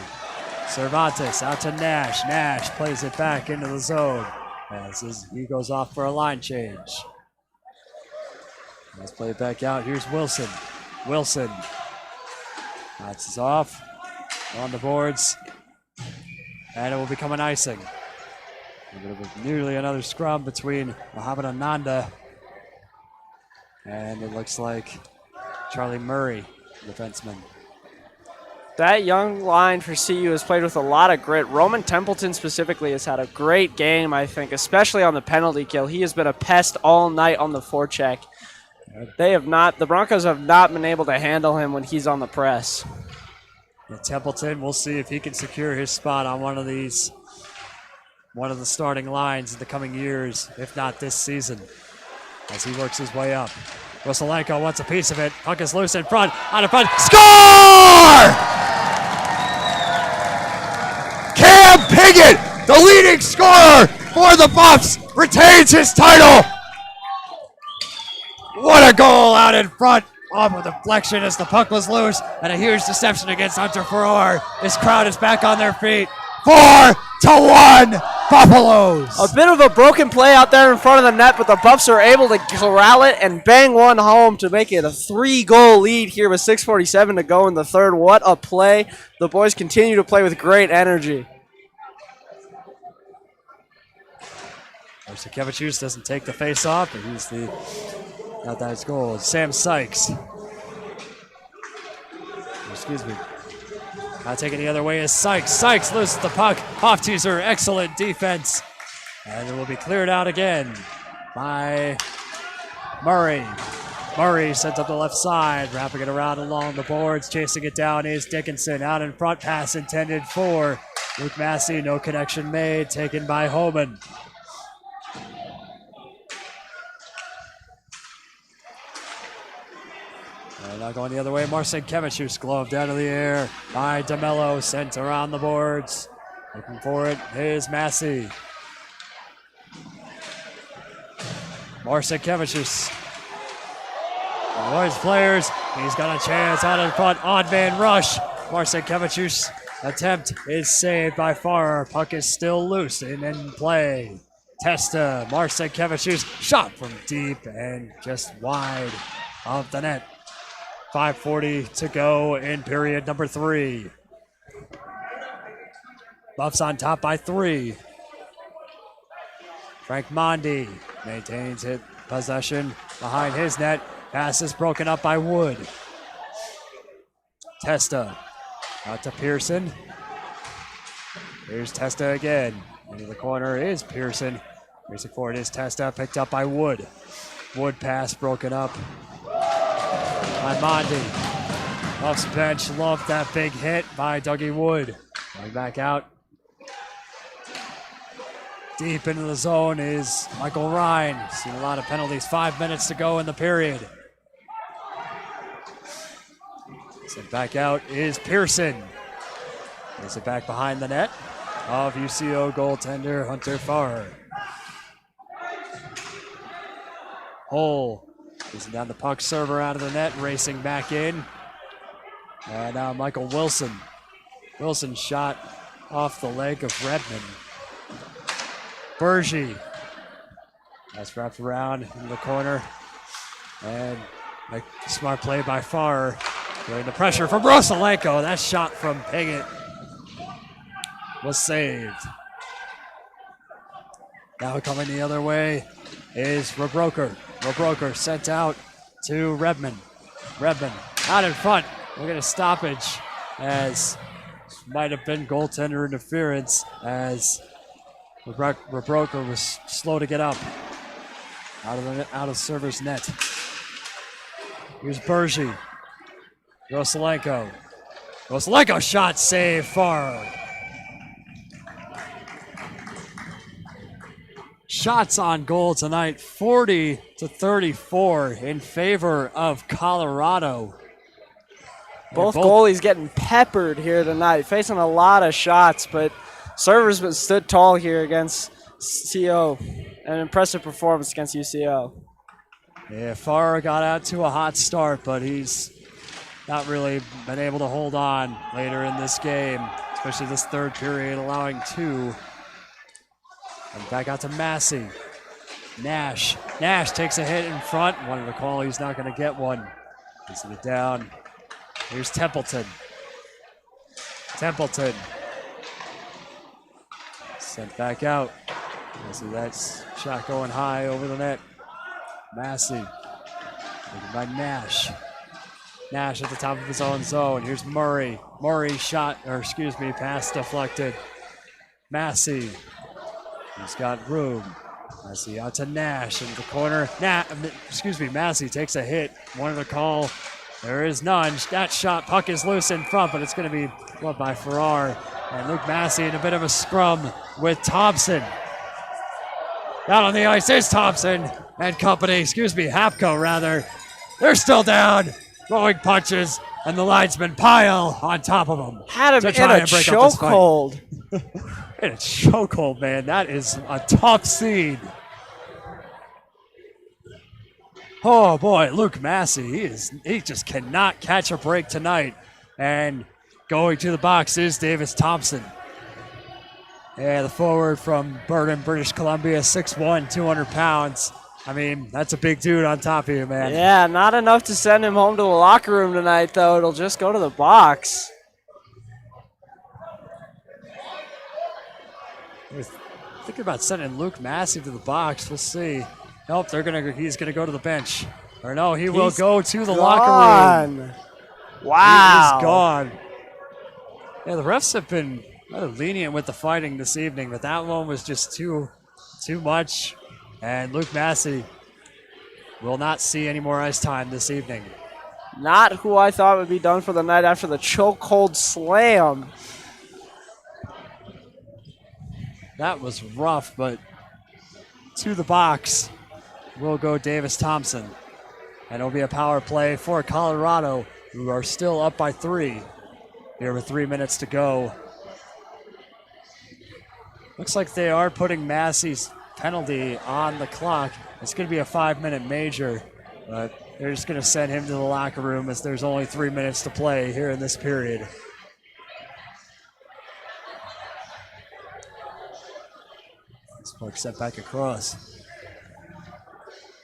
Cervantes out to Nash. Nash plays it back into the zone as he goes off for a line change. Let's play it back out. Here's Wilson. Wilson bounces off on the boards, and it will become an icing. Nearly another scrum between Mohamed Ananda and it looks like Charlie Murray, defenseman. That young line for CU has played with a lot of grit. Roman Templeton specifically has had a great game, I think, especially on the penalty kill. He has been a pest all night on the forecheck. The Broncos have not been able to handle him when he's on the press. And Templeton, we'll see if he can secure his spot on one of the starting lines in the coming years, if not this season, as he works his way up. Rosalenko wants a piece of it. Puck is loose in front, out of front. Score! Cam Piggott, the leading scorer for the Buffs, retains his title. What a goal out in front. Off with a deflection as the puck was loose, and a huge deception against Hunter Farrar. This crowd is back on their feet. 4-1 Buffaloes. A bit of a broken play out there in front of the net, but the Buffs are able to corral it and bang one home to make it a 3-goal lead here with 6:47 to go in the third. What a play. The boys continue to play with great energy. Arsikevicius doesn't take the face off, but he's got that goal. Sam Sykes. Excuse me. Now taking the other way is Sykes. Sykes loses the puck. Off teaser. Excellent defense. And it will be cleared out again by Murray. Murray sent up the left side, wrapping it around along the boards. Chasing it down is Dickinson. Out in front, pass intended for Luke Massey. No connection made. Taken by Homan. And now going the other way, Marcinkiewicz gloved out of the air by DeMello, sent around the boards. Looking for it is Massey. Marcinkiewicz. Boys players, he's got a chance out in front, odd man rush. Marcinkiewicz attempt is saved by Farrar. Puck is still loose and in play. Testa, Marcinkiewicz shot from deep and just wide of the net. 5:40 to go in period number 3. Buffs on top by 3. Frank Mondi maintains it possession behind his net. Pass is broken up by Wood. Testa out to Pearson. Here's Testa again. Into the corner is Pearson. Racing forward is Testa, picked up by Wood. Wood pass broken up by Mondi. Buffs bench loved that big hit by Dougie Wood. Going back out. Deep into the zone is Michael Ryan. Seen a lot of penalties. 5 minutes to go in the period. Sent back out is Pearson. Plays it back behind the net of UCO goaltender Hunter Farrar. Hull using down the puck, server out of the net, racing back in. And now Michael Wilson. Wilson shot off the leg of Redmond. Bergie. That's wrapped around in the corner. And a smart play by Farrar. Doing the pressure from Rosalenko. That shot from Piggott was saved. Now coming the other way is Rebroker. Rebroker sent out to Redmond. Redmond out in front. We'll get a stoppage as might have been goaltender interference as Rebroker was slow to get up out of server's net. Here's Bergy. Rosalenko. Rosalenko shot save far. Shots on goal tonight, 40-34 in favor of Colorado. Both goalies getting peppered here tonight, facing a lot of shots, but servers been stood tall here against CO. An impressive performance against UCO. Yeah, Farr got out to a hot start, but he's not really been able to hold on later in this game, especially this third period, allowing 2. And back out to Massey. Nash takes a hit in front. Wanted to call, he's not going to get one. Gets it down. Here's Templeton. Sent back out. See that shot going high over the net. Massey. Taken by Nash. Nash at the top of his own zone. Here's Murray. Pass deflected. Massey. He's got room. Massey out to Nash in the corner. Massey takes a hit. Wanted to call. There is none. That shot, puck is loose in front, but it's going to be won by Farrar. And Luke Massey in a bit of a scrum with Thompson. Out on the ice is Thompson and company. Hapco rather. They're still down. Throwing punches, and the linesmen pile on top of them. Had him in a chokehold. In a chokehold, man. That is a tough scene. Oh boy, Luke Massey, he just cannot catch a break tonight. And going to the box is Davis Thompson. Yeah, the forward from Burton, British Columbia, 6'1", 200 pounds. I mean, that's a big dude on top of you, man. Yeah, not enough to send him home to the locker room tonight, though. It'll just go to the box. Thinking about sending Luke Massey to the box. We'll see. Nope, he's gonna go to the bench. Or no, he will go to the locker room. Wow. He is gone. Yeah, the refs have been rather lenient with the fighting this evening, but that one was just too much. And Luke Massey will not see any more ice time this evening. Not who I thought would be done for the night after the chokehold slam. That was rough, but to the box will go Davis Thompson. And it'll be a power play for Colorado, who are still up by 3. Here with 3 minutes to go. Looks like they are putting Massey's penalty on the clock. It's going to be a 5-minute major, but they're just going to send him to the locker room as there's only 3 minutes to play here in this period. This puck sent back across.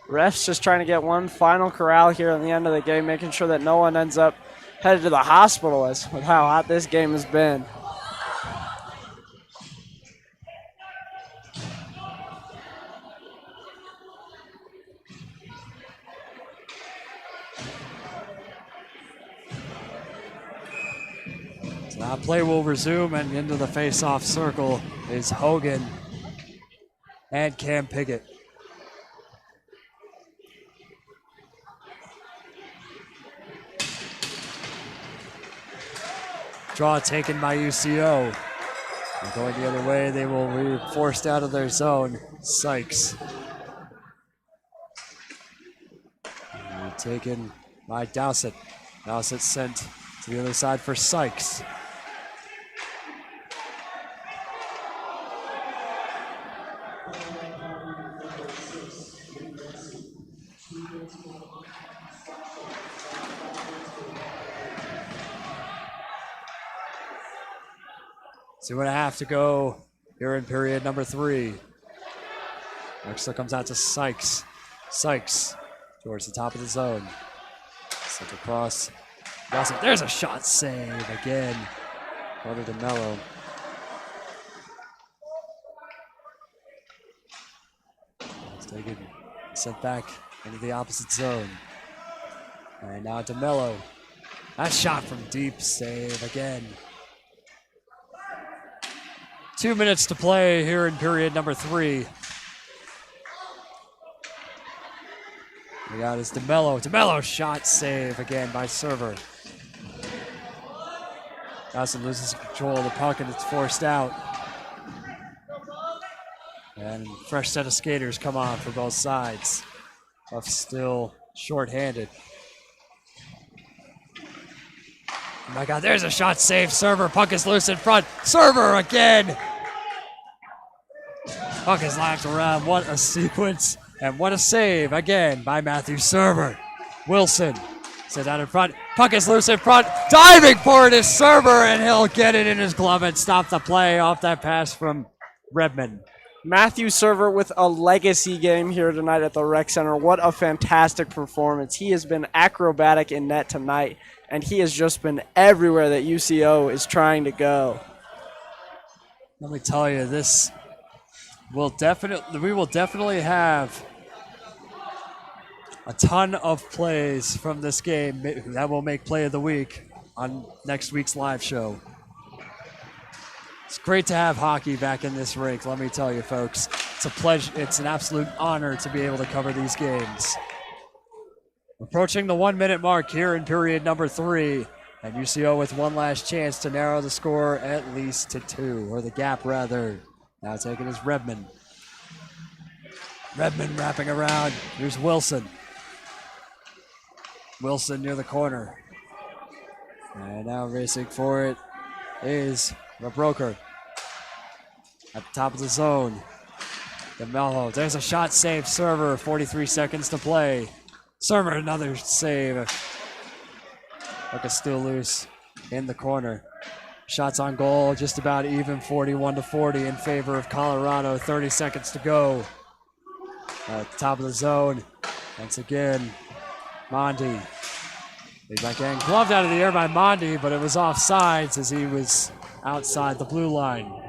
Refs just trying to get one final corral here at the end of the game, making sure that no one ends up headed to the hospital with how hot this game has been. Now play will resume, and into the face-off circle is Hogan and Cam Piggott. Draw taken by UCO. And going the other way, they will be forced out of their zone. Sykes. And taken by Dowsett. Dowsett sent to the other side for Sykes. See what I have to go here in period number 3. Next comes out to Sykes. Sykes towards the top of the zone. Sent across. There's a shot save again. Carter DeMello. It's taken, sent back into the opposite zone. And now DeMello. That shot from deep, save again. 2 minutes to play here in period number 3. We got his DeMello. DeMello shot, save again by server. Dawson loses control of the puck and it's forced out. And fresh set of skaters come on for both sides. Buffs still short-handed. Oh my God, there's a shot, save, server. Puck is loose in front. Server again. Puck is lapped around. What a sequence. And what a save again by Matthew Server. Wilson sits out in front. Puck is loose in front. Diving for it is Server, and he'll get it in his glove and stop the play off that pass from Redmond. Matthew Server with a legacy game here tonight at the Rec Center. What a fantastic performance. He has been acrobatic in net tonight, and he has just been everywhere that UCO is trying to go. Let me tell you, we will definitely have a ton of plays from this game that will make play of the week on next week's live show. It's great to have hockey back in this rink, let me tell you, folks. It's a pleasure. It's an absolute honor to be able to cover these games. Approaching the 1 minute mark here in period number 3, and UCO with one last chance to narrow the score at least to 2, or the gap rather. Now taking is Redmond. Redmond wrapping around. Here's Wilson. Wilson near the corner. And now racing for it is Broker. At the top of the zone. DeMello. There's a shot, save, server. 43 seconds to play. Server, another save. Puck is still loose in the corner. Shots on goal, just about even, 41-40 in favor of Colorado. 30 seconds to go. At the top of the zone, once again, Mondi. Big backhand gloved out of the air by Mondi, but it was offsides as he was outside the blue line.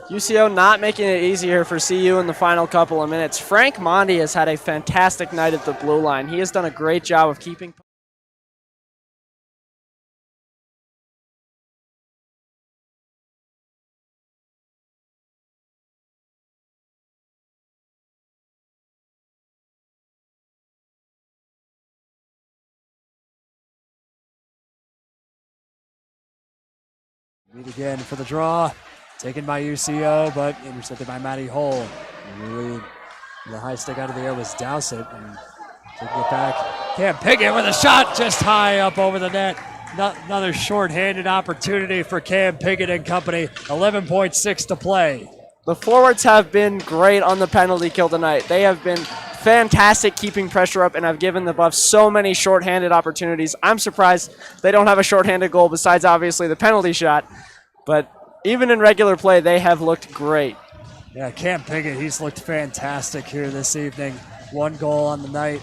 UCO not making it easier for CU in the final couple of minutes. Frank Mondi has had a fantastic night at the blue line. He has done a great job of keeping. Meet again for the draw. Taken by UCO, but intercepted by Matty Hull. The high stick out of the air was Dowsett. And taking it back. Cam Piggott with a shot just high up over the net. Another short-handed opportunity for Cam Piggott and company. 11.6 to play. The forwards have been great on the penalty kill tonight. They have been fantastic keeping pressure up and have given the Buffs so many short-handed opportunities. I'm surprised they don't have a short-handed goal besides obviously the penalty shot. But even in regular play, they have looked great. Yeah, Cam Piggott, he's looked fantastic here this evening. 1 goal on the night.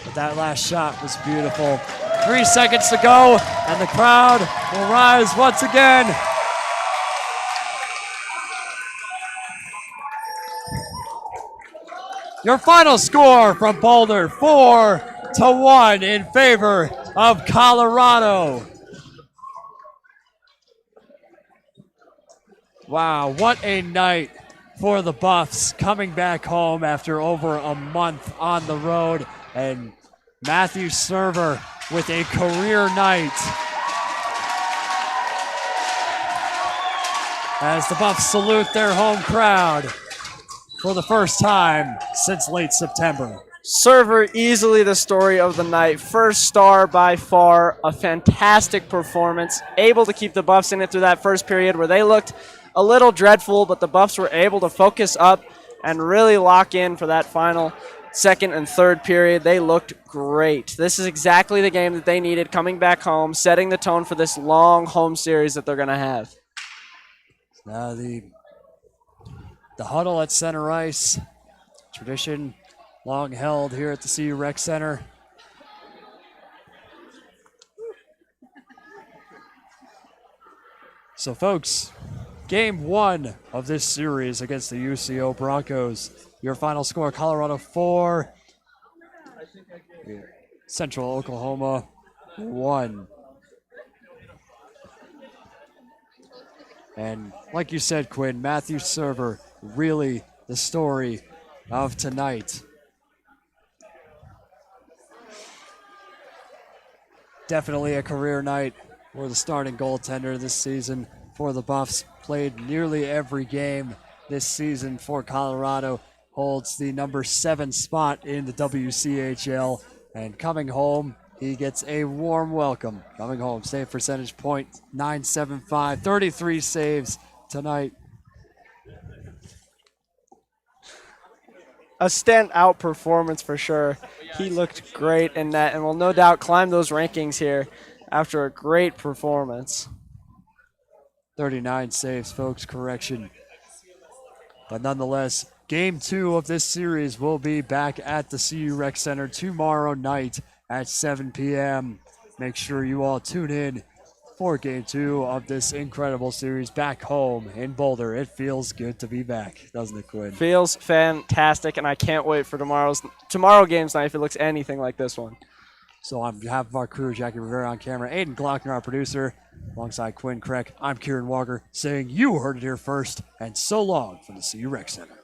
But that last shot was beautiful. 3 seconds to go, and the crowd will rise once again. Your final score from Boulder, 4-1 in favor of Colorado. Wow, what a night for the Buffs, coming back home after over a month on the road. And Matthew Server with a career night as the Buffs salute their home crowd for the first time since late September. Server easily the story of the night. First star by far, a fantastic performance. Able to keep the Buffs in it through that first period where they looked a little dreadful, but the Buffs were able to focus up and really lock in for that final second and third period. They looked great. This is exactly the game that they needed coming back home, setting the tone for this long home series that they're going to have. Now the huddle at center ice, tradition long held here at the CU Rec Center. So folks, Game 1 of this series against the UCO Broncos. Your final score, Colorado 4. Central Oklahoma 1. And like you said, Quinn, Matthew Server, really the story of tonight. Definitely a career night for the starting goaltender this season for the Buffs. Played nearly every game this season for Colorado. Holds the number 7 spot in the WCHL. And coming home, he gets a warm welcome. Coming home, save percentage .975, 33 saves tonight. A standout performance for sure. He looked great in that and will no doubt climb those rankings here after a great performance. 39 saves, folks, correction. But nonetheless, Game 2 of this series will be back at the CU Rec Center tomorrow night at 7 p.m. Make sure you all tune in for Game 2 of this incredible series back home in Boulder. It feels good to be back, doesn't it, Quinn? Feels fantastic, and I can't wait for tomorrow game's night if it looks anything like this one. So on behalf of our crew, Jackie Rivera on camera, Aiden Glockner, our producer, alongside Quinn Kreck, I'm Kieran Walker, saying you heard it here first, and so long from the CU Rec Center.